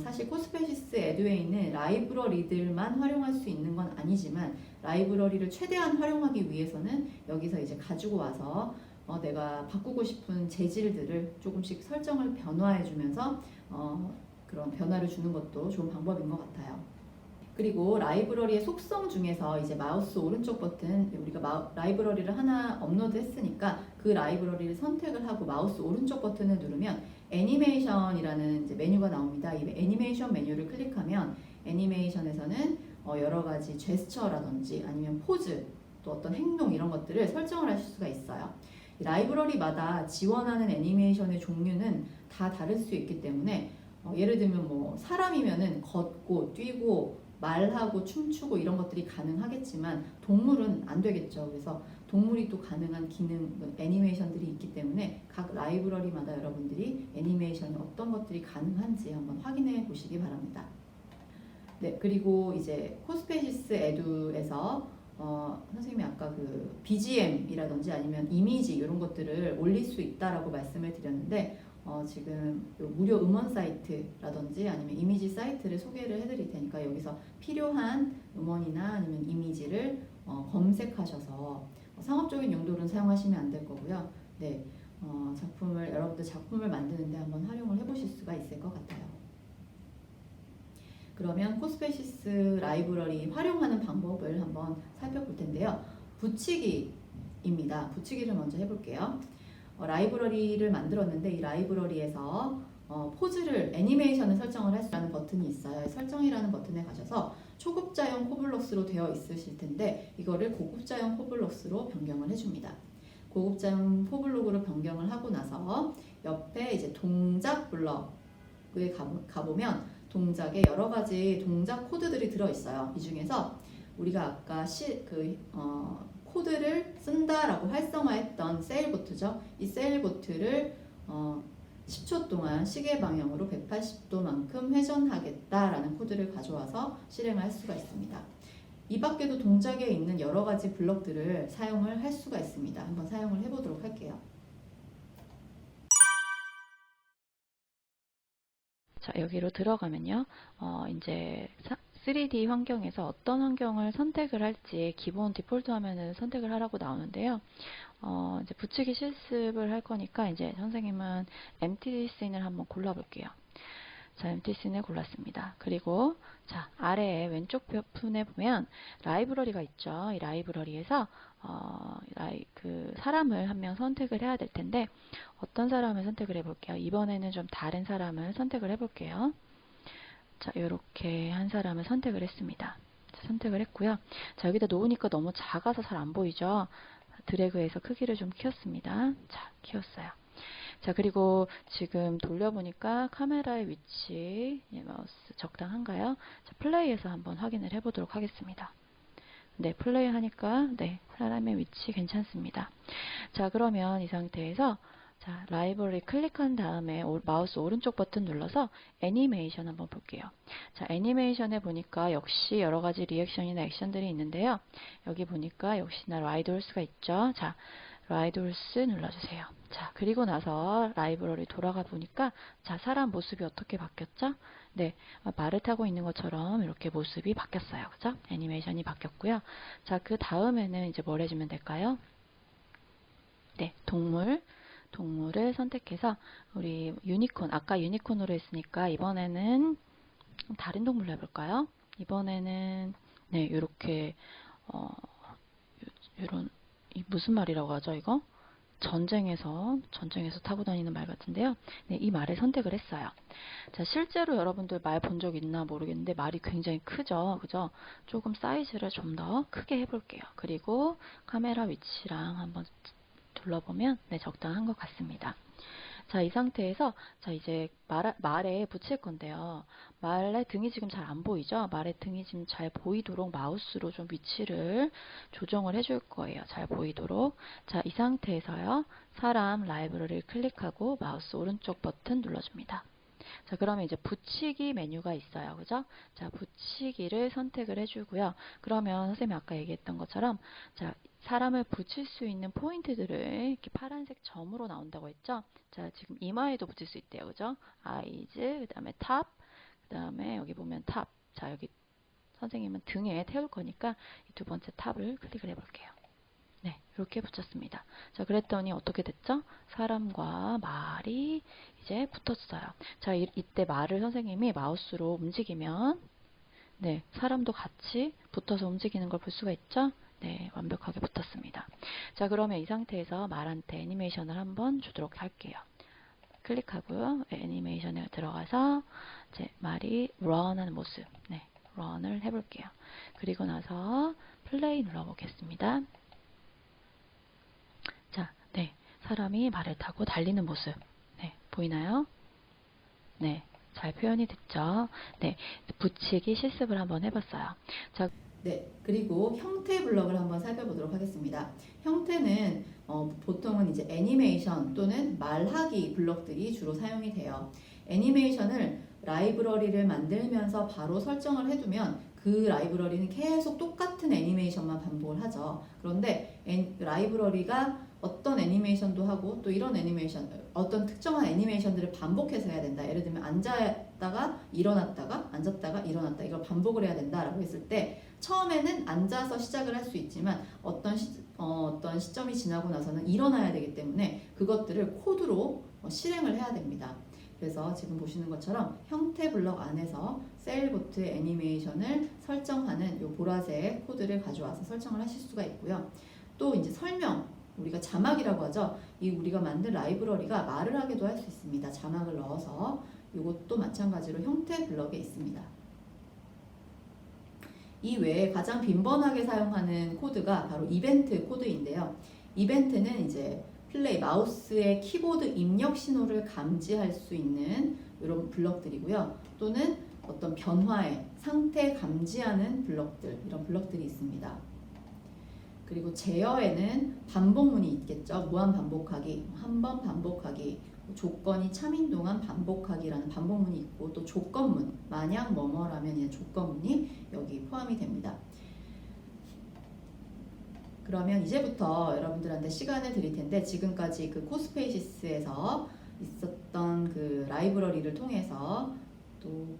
사실 코스페이시스 에듀에 있는 라이브러리들만 활용할 수 있는 건 아니지만 라이브러리를 최대한 활용하기 위해서는 여기서 이제 가지고 와서 내가 바꾸고 싶은 재질들을 조금씩 설정을 변화해 주면서 그런 변화를 주는 것도 좋은 방법인 것 같아요. 그리고 라이브러리의 속성 중에서 이제 마우스 오른쪽 버튼 우리가 라이브러리를 하나 업로드 했으니까 그 라이브러리를 선택을 하고 마우스 오른쪽 버튼을 누르면 애니메이션이라는 이제 메뉴가 나옵니다. 이 애니메이션 메뉴를 클릭하면 애니메이션에서는 여러 가지 제스처라든지 아니면 포즈 또 어떤 행동 이런 것들을 설정을 하실 수가 있어요. 라이브러리마다 지원하는 애니메이션의 종류는 다 다를 수 있기 때문에 예를 들면 사람이면은 걷고 뛰고 말하고 춤추고 이런 것들이 가능하겠지만 동물은 안 되겠죠. 그래서 동물이 또 가능한 기능 애니메이션들이 있기 때문에 각 라이브러리마다 여러분들이 애니메이션이 어떤 것들이 가능한지 한번 확인해 보시기 바랍니다. 네, 그리고 이제 코스페이시스 에듀에서 선생님이 아까 그 BGM이라든지 아니면 이미지 이런 것들을 올릴 수 있다라고 말씀을 드렸는데 지금 요 무료 음원 사이트라든지 아니면 이미지 사이트를 소개를 해드릴 테니까 여기서 필요한 음원이나 아니면 이미지를 검색하셔서 상업적인 용도로는 사용하시면 안 될 거고요. 네, 여러분들 작품을 만드는데 한번 활용을 해보실 수가 있을 것 같아요. 그러면 코스페시스 라이브러리 활용하는 방법을 한번 살펴볼 텐데요. 붙이기입니다. 붙이기를 먼저 해볼게요. 라이브러리를 만들었는데 이 라이브러리에서 포즈를 애니메이션을 설정을 할 수 있는 버튼이 있어요. 설정이라는 버튼에 가셔서 초급자용 코블록스로 되어 있으실 텐데 이거를 고급자용 코블록스로 변경을 해줍니다. 고급자용 코블록으로 변경을 하고 나서 옆에 이제 동작 블럭에 가보면 동작에 여러 가지 동작 코드들이 들어있어요. 이 중에서 우리가 아까 코드를 쓴다라고 활성화했던 세일보트죠. 이 세일보트를 10초 동안 시계 방향으로 180도만큼 회전하겠다라는 코드를 가져와서 실행을 할 수가 있습니다. 이 밖에도 동작에 있는 여러 가지 블럭들을 사용을 할 수가 있습니다. 한번 사용을 해보도록 할게요. 자, 여기로 들어가면요. 이제 3D 환경에서 어떤 환경을 선택을 할지 기본 디폴트 화면을 선택을 하라고 나오는데요. 이제 붙이기 실습을 할 거니까 이제 선생님은 empty scene을 한번 골라볼게요. 자, empty scene을 골랐습니다. 그리고 자, 아래에 왼쪽 부분에 보면 라이브러리가 있죠. 이 라이브러리에서 그 사람을 한 명 선택을 해야 될 텐데 어떤 사람을 선택을 해볼게요. 이번에는 좀 다른 사람을 선택을 해볼게요. 자, 이렇게 한 사람을 선택을 했습니다. 자, 선택을 했고요. 자, 여기다 놓으니까 너무 작아서 잘 안 보이죠. 드래그해서 크기를 좀 키웠습니다. 자, 키웠어요. 자, 그리고 지금 돌려보니까 카메라의 위치, 마우스 적당한가요? 자, 플레이해서 한번 확인을 해보도록 하겠습니다. 네, 플레이 하니까 네, 사람의 위치 괜찮습니다. 자, 그러면 이 상태에서 자, 라이브러리 클릭한 다음에 마우스 오른쪽 버튼 눌러서 애니메이션 한번 볼게요. 자, 애니메이션에 보니까 역시 여러 가지 리액션이나 액션들이 있는데요. 여기 보니까 역시나 라이드홀스가 있죠. 자, 라이드홀스 눌러주세요. 자, 그리고 나서 라이브러리 돌아가 보니까 자, 사람 모습이 어떻게 바뀌었죠? 네, 말을 타고 있는 것처럼 이렇게 모습이 바뀌었어요. 그죠? 애니메이션이 바뀌었고요. 자, 그 다음에는 이제 뭘 해주면 될까요? 네, 동물을 선택해서 우리 유니콘, 아까 유니콘으로 했으니까 이번에는 다른 동물로 해볼까요? 이번에는 네, 이렇게 이런 무슨 말이라고 하죠, 이거? 전쟁에서 타고 다니는 말 같은데요. 네, 이 말을 선택을 했어요. 자, 실제로 여러분들 말 본 적 있나 모르겠는데 말이 굉장히 크죠, 그죠? 조금 사이즈를 좀 더 크게 해볼게요. 그리고 카메라 위치랑 한번 둘러보면 네, 적당한 것 같습니다. 자, 이 상태에서 자, 이제 말에 붙일 건데요. 말의 등이 지금 잘 안 보이죠? 말의 등이 지금 잘 보이도록 마우스로 좀 위치를 조정을 해줄 거예요. 잘 보이도록. 자, 이 상태에서요. 사람 라이브러리를 클릭하고 마우스 오른쪽 버튼 눌러줍니다. 자, 그러면 이제 붙이기 메뉴가 있어요. 그죠? 자, 붙이기를 선택을 해주고요. 그러면 선생님이 아까 얘기했던 것처럼 자, 사람을 붙일 수 있는 포인트들을 이렇게 파란색 점으로 나온다고 했죠? 자, 지금 이마에도 붙일 수 있대요. 그죠? 아이즈, 그 다음에 탑, 그 다음에 여기 보면 탑. 자, 여기 선생님은 등에 태울 거니까 이 두 번째 탑을 클릭을 해볼게요. 네, 이렇게 붙였습니다. 자, 그랬더니 어떻게 됐죠? 사람과 말이 이제 붙었어요. 자, 이때 말을 선생님이 마우스로 움직이면 네, 사람도 같이 붙어서 움직이는 걸 볼 수가 있죠? 네, 완벽하게 붙었습니다. 자, 그러면 이 상태에서 말한테 애니메이션을 한번 주도록 할게요. 클릭하고요. 애니메이션에 들어가서 이제 말이 run 하는 모습, 네, run을 해볼게요. 그리고 나서 플레이 눌러보겠습니다. 자, 네, 사람이 말을 타고 달리는 모습, 네, 보이나요? 네, 잘 표현이 됐죠? 네, 붙이기 실습을 한번 해봤어요. 자, 네, 그리고 형태 블럭을 한번 살펴보도록 하겠습니다. 형태는 보통은 이제 애니메이션 또는 말하기 블럭들이 주로 사용이 돼요. 애니메이션을 라이브러리를 만들면서 바로 설정을 해두면 그 라이브러리는 계속 똑같은 애니메이션만 반복을 하죠. 그런데 라이브러리가 어떤 애니메이션도 하고 또 이런 애니메이션, 어떤 특정한 애니메이션들을 반복해서 해야 된다. 예를 들면 앉았다가 일어났다가 앉았다가 일어났다, 이걸 반복을 해야 된다라고 했을 때 처음에는 앉아서 시작을 할 수 있지만 어떤 시점이 지나고 나서는 일어나야 되기 때문에 그것들을 코드로 실행을 해야 됩니다. 그래서 지금 보시는 것처럼 형태 블럭 안에서 세일보트의 애니메이션을 설정하는 이 보라색 코드를 가져와서 설정을 하실 수가 있고요. 또 이제 설명, 우리가 자막이라고 하죠. 이 우리가 만든 라이브러리가 말을 하게도 할 수 있습니다. 자막을 넣어서 이것도 마찬가지로 형태 블럭에 있습니다. 이 외에 가장 빈번하게 사용하는 코드가 바로 이벤트 코드인데요. 이벤트는 이제 플레이, 마우스의 키보드 입력 신호를 감지할 수 있는 이런 블럭들이고요. 또는 어떤 변화의 상태 감지하는 블럭들, 이런 블럭들이 있습니다. 그리고 제어에는 반복문이 있겠죠. 무한 반복하기, 한 번 반복하기, 조건이 참인 동안 반복하기라는 반복문이 있고, 또 조건문, 만약 뭐뭐라면 이 조건문이 여기 포함이 됩니다. 그러면 이제부터 여러분들한테 시간을 드릴 텐데, 지금까지 그 코스페이시스에서 있었던 그 라이브러리를 통해서 또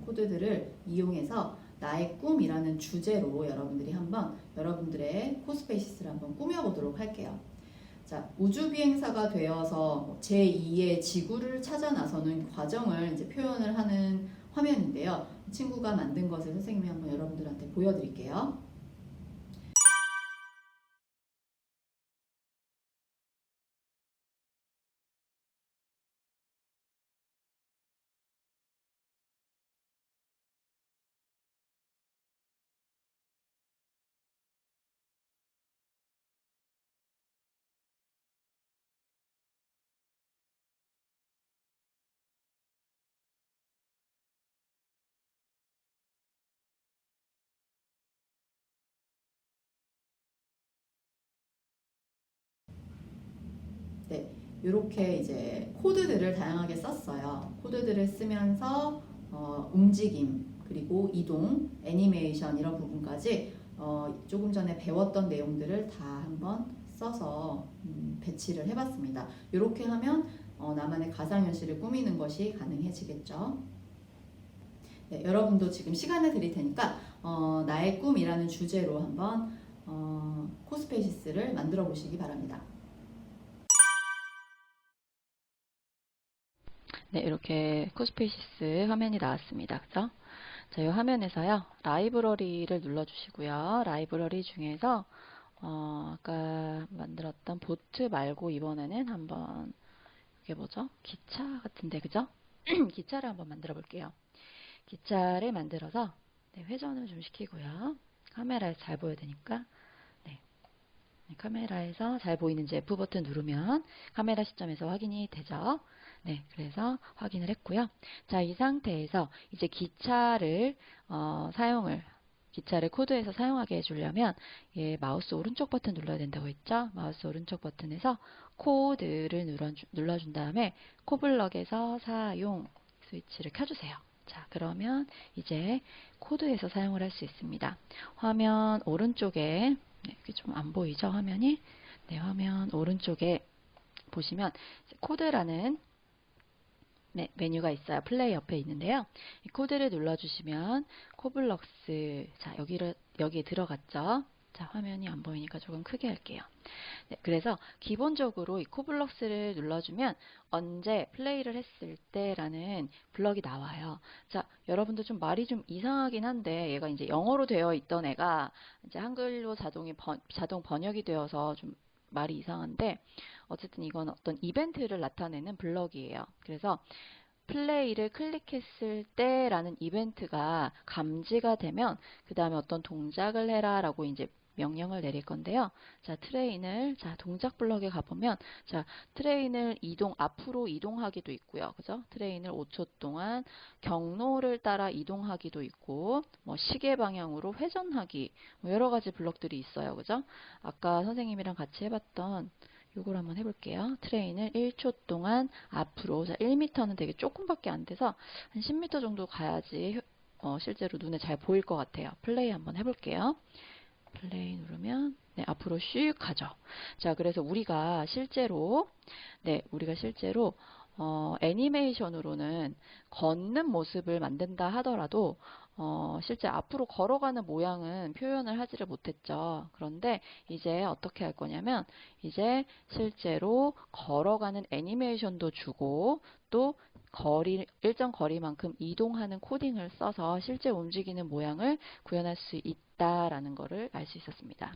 코드들을 이용해서 나의 꿈이라는 주제로 여러분들이 한번 여러분들의 코스페이시스를 한번 꾸며보도록 할게요. 자, 우주비행사가 되어서 제2의 지구를 찾아 나서는 과정을 이제 표현을 하는 화면인데요. 친구가 만든 것을 선생님이 한번 여러분들한테 보여드릴게요. 네, 이렇게 이제 코드들을 다양하게 썼어요. 코드들을 쓰면서 움직임, 그리고 이동, 애니메이션 이런 부분까지 조금 전에 배웠던 내용들을 다 한번 써서 배치를 해봤습니다. 이렇게 하면 나만의 가상현실을 꾸미는 것이 가능해지겠죠. 네, 여러분도 지금 시간을 드릴 테니까 나의 꿈이라는 주제로 한번 코스페이시스를 만들어 보시기 바랍니다. 네, 이렇게 코스페이시스 화면이 나왔습니다. 그죠? 자, 이 화면에서요, 라이브러리를 눌러주시고요. 라이브러리 중에서 아까 만들었던 보트 말고 이번에는 한번 이게 뭐죠? 기차 같은데, 그죠? 기차를 한번 만들어 볼게요. 기차를 만들어서 네, 회전을 좀 시키고요. 카메라에서 잘 보여야 되니까 네, 카메라에서 잘 보이는지 F 버튼 누르면 카메라 시점에서 확인이 되죠. 네, 그래서 확인을 했고요. 자, 이 상태에서 이제 기차를 코드에서 사용하게 해주려면 마우스 오른쪽 버튼 눌러야 된다고 했죠. 마우스 오른쪽 버튼에서 코드를 눌러준 다음에 코블럭에서 사용 스위치를 켜주세요. 자, 그러면 이제 코드에서 사용을 할 수 있습니다. 화면 오른쪽에 이게 좀 안 보이죠? 화면이? 네, 화면 오른쪽에 보시면 코드라는 네, 메뉴가 있어요. 플레이 옆에 있는데요. 이 코드를 눌러주시면 코블럭스, 자, 여기에 들어갔죠? 자, 화면이 안 보이니까 조금 크게 할게요. 네, 그래서 기본적으로 이 코블럭스를 눌러주면 언제 플레이를 했을 때라는 블럭이 나와요. 자, 여러분도 좀 말이 좀 이상하긴 한데 얘가 이제 영어로 되어 있던 애가 이제 한글로 자동 번역이 되어서 좀 말이 이상한데 어쨌든 이건 어떤 이벤트를 나타내는 블럭이에요. 그래서 플레이를 클릭했을 때라는 이벤트가 감지가 되면 그 다음에 어떤 동작을 해라 라고 이제 명령을 내릴 건데요. 자, 동작 블럭에 가보면, 자, 트레인을 앞으로 이동하기도 있고요. 그죠? 트레인을 5초 동안 경로를 따라 이동하기도 있고, 뭐, 시계 방향으로 회전하기, 뭐 여러 가지 블럭들이 있어요. 그죠? 아까 선생님이랑 같이 해봤던 요걸 한번 해볼게요. 트레인을 1초 동안 앞으로, 자, 1m는 되게 조금밖에 안 돼서 한 10m 정도 가야지 실제로 눈에 잘 보일 것 같아요. 플레이 한번 해볼게요. 플레이 누르면 네, 앞으로 슉 가죠. 자, 그래서 우리가 실제로 애니메이션으로는 걷는 모습을 만든다 하더라도 실제 앞으로 걸어가는 모양은 표현을 하지를 못했죠. 그런데 이제 어떻게 할 거냐면 이제 실제로 걸어가는 애니메이션도 주고 또 일정 거리만큼 이동하는 코딩을 써서 실제 움직이는 모양을 구현할 수 있다라는 것을 알 수 있었습니다.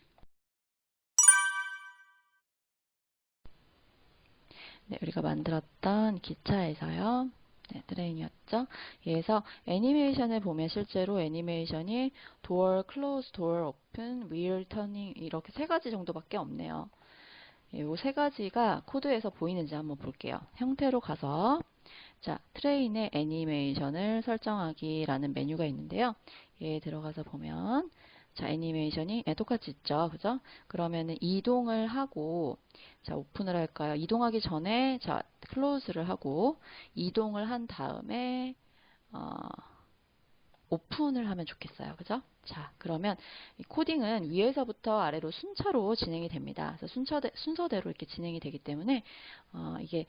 네, 우리가 만들었던 기차에서요. 네, 트레인이었죠. 그래서 애니메이션을 보면 실제로 애니메이션이 door, close, door, open, wheel turning 이렇게 세 가지 정도밖에 없네요. 이 세 가지가 코드에서 보이는지 한번 볼게요. 형태로 가서 자, 트레인의 애니메이션을 설정하기라는 메뉴가 있는데요. 얘에 들어가서 보면 자, 애니메이션이 똑같이 있죠. 그죠? 그러면은 이동을 하고 자, 오픈을 할까요? 이동하기 전에 자, 클로즈를 하고 이동을 한 다음에 오픈을 하면 좋겠어요. 그죠? 자, 그러면 이 코딩은 위에서부터 아래로 순차로 진행이 됩니다. 그래서 순서대로 이렇게 진행이 되기 때문에 이게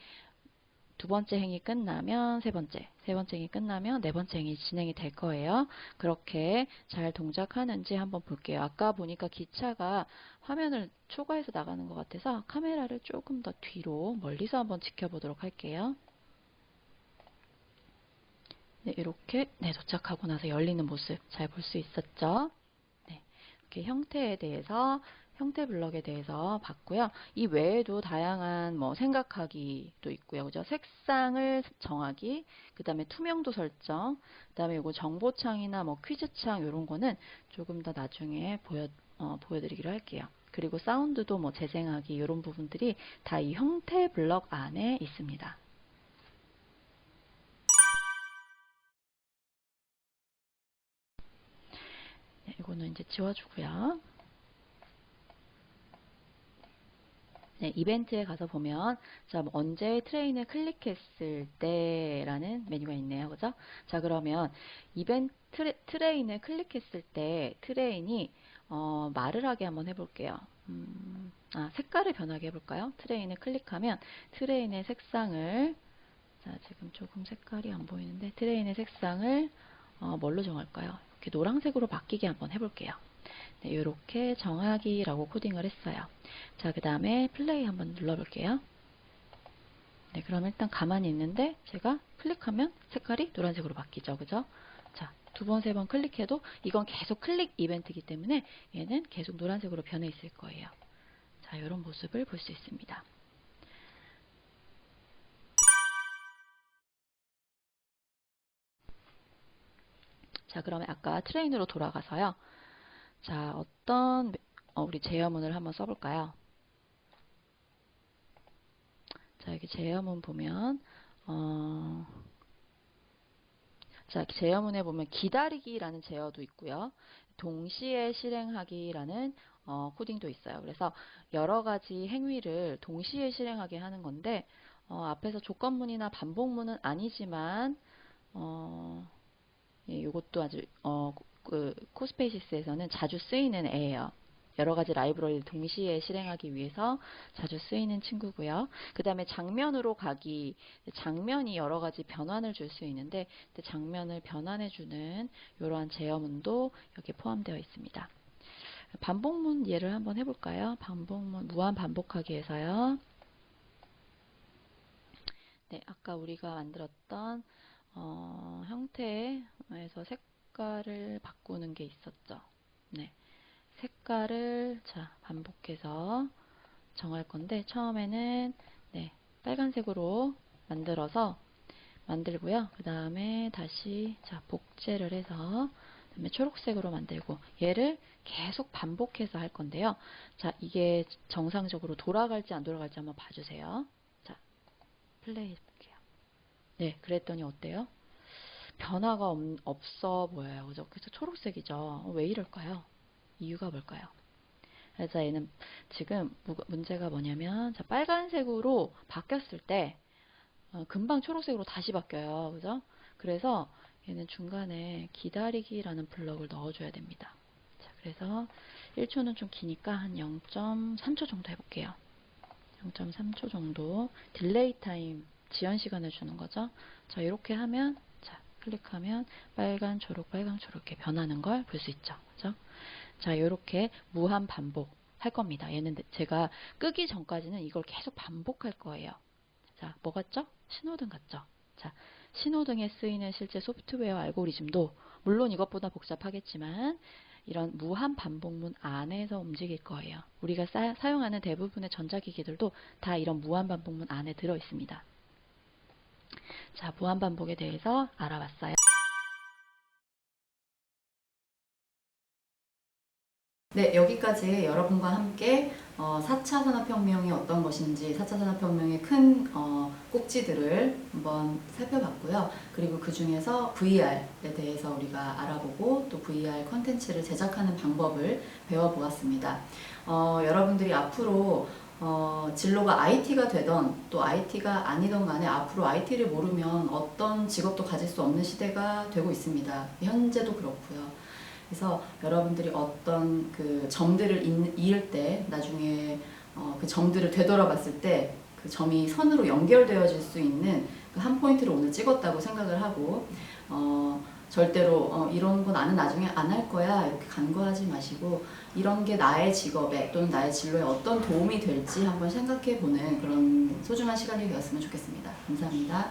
두 번째 행이 끝나면 세 번째 행이 끝나면 네 번째 행이 진행이 될 거예요. 그렇게 잘 동작하는지 한번 볼게요. 아까 보니까 기차가 화면을 초과해서 나가는 것 같아서 카메라를 조금 더 뒤로 멀리서 한번 지켜보도록 할게요. 네, 이렇게 도착하고 나서 열리는 모습 잘 볼 수 있었죠? 네, 이렇게 형태 블럭에 대해서 봤고요. 이 외에도 다양한 생각하기도 있고요. 그죠? 색상을 정하기, 그 다음에 투명도 설정, 그 다음에 이거 정보창이나 퀴즈창 이런 거는 조금 더 나중에 보여드리기로 할게요. 그리고 사운드도 재생하기 이런 부분들이 다 이 형태 블럭 안에 있습니다. 네, 이거는 이제 지워주고요. 네, 이벤트에 가서 보면 자, 언제 트레인을 클릭했을 때라는 메뉴가 있네요. 그죠? 자, 그러면 트레인을 클릭했을 때 트레인이 말을 하게 한번 해볼게요. 색깔을 변하게 해볼까요? 트레인을 클릭하면 트레인의 색상을 자, 지금 조금 색깔이 안 보이는데 트레인의 색상을 뭘로 정할까요? 이렇게 노란색으로 바뀌게 한번 해볼게요. 네, 이렇게 정하기라고 코딩을 했어요. 자, 그 다음에 플레이 한번 눌러볼게요. 네, 그럼 일단 가만히 있는데 제가 클릭하면 색깔이 노란색으로 바뀌죠. 그죠? 자, 두 번, 세 번 클릭해도 이건 계속 클릭 이벤트이기 때문에 얘는 계속 노란색으로 변해 있을 거예요. 자, 이런 모습을 볼 수 있습니다. 자, 그러면 아까 트레인으로 돌아가서요. 자, 우리 제어문을 한번 써볼까요? 자, 여기 제어문 보면 자, 제어문에 보면 기다리기라는 제어도 있고요. 동시에 실행하기라는 코딩도 있어요. 그래서 여러 가지 행위를 동시에 실행하게 하는 건데 앞에서 조건문이나 반복문은 아니지만 예, 이것도 아주 코스페이시스에서는 자주 쓰이는 애예요. 여러 가지 라이브러리를 동시에 실행하기 위해서 자주 쓰이는 친구고요. 그 다음에 장면으로 가기, 장면이 여러 가지 변환을 줄 수 있는데 장면을 변환해주는 이러한 제어문도 여기에 포함되어 있습니다. 반복문 예를 한번 해볼까요? 반복문, 무한 반복하기에서요. 네, 아까 우리가 만들었던 형태에서 색깔을 바꾸는 게 있었죠. 네, 색깔을 자 반복해서 정할 건데 처음에는 네, 빨간색으로 만들고요. 그 다음에 다시 자 복제를 해서 그다음에 초록색으로 만들고 얘를 계속 반복해서 할 건데요. 자, 이게 정상적으로 돌아갈지 안 돌아갈지 한번 봐주세요. 자, 플레이 해볼게요. 네, 그랬더니 어때요? 변화가 없어 보여요. 그죠? 그래서 초록색이죠. 왜 이럴까요? 이유가 뭘까요? 그래서 얘는 지금 문제가 뭐냐면 자, 빨간색으로 바뀌었을 때 금방 초록색으로 다시 바뀌어요. 그죠? 그래서 얘는 중간에 기다리기라는 블럭을 넣어줘야 됩니다. 자, 그래서 1초는 좀 기니까 한 0.3초 정도 해볼게요. 0.3초 정도 딜레이 타임 지연 시간을 주는 거죠. 자, 이렇게 하면 자, 클릭하면 빨간, 초록, 빨간, 초록 이렇게 변하는 걸 볼 수 있죠. 그죠? 자, 이렇게 무한 반복 할 겁니다. 얘는 제가 끄기 전까지는 이걸 계속 반복할 거예요. 자, 뭐 같죠? 신호등 같죠? 자, 신호등에 쓰이는 실제 소프트웨어 알고리즘도 물론 이것보다 복잡하겠지만 이런 무한 반복문 안에서 움직일 거예요. 우리가 사용하는 대부분의 전자기기들도 다 이런 무한 반복문 안에 들어 있습니다. 자, 무한 반복에 대해서 알아봤어요. 네, 여기까지 여러분과 함께 4차 산업혁명이 어떤 것인지 4차 산업혁명의 큰 꼭지들을 한번 살펴봤고요. 그리고 그 중에서 VR에 대해서 우리가 알아보고 또 VR 컨텐츠를 제작하는 방법을 배워보았습니다. 여러분들이 앞으로 진로가 IT가 되던 또 IT가 아니던 간에 앞으로 IT를 모르면 어떤 직업도 가질 수 없는 시대가 되고 있습니다. 현재도 그렇고요. 그래서 여러분들이 어떤 그 점들을 이을 때 나중에 그 점들을 되돌아봤을 때 그 점이 선으로 연결되어질 수 있는 그 한 포인트를 오늘 찍었다고 생각을 하고 절대로 이런 거 나는 나중에 안 할 거야 이렇게 간과하지 마시고 이런 게 나의 직업에 또는 나의 진로에 어떤 도움이 될지 한번 생각해 보는 그런 소중한 시간이 되었으면 좋겠습니다. 감사합니다.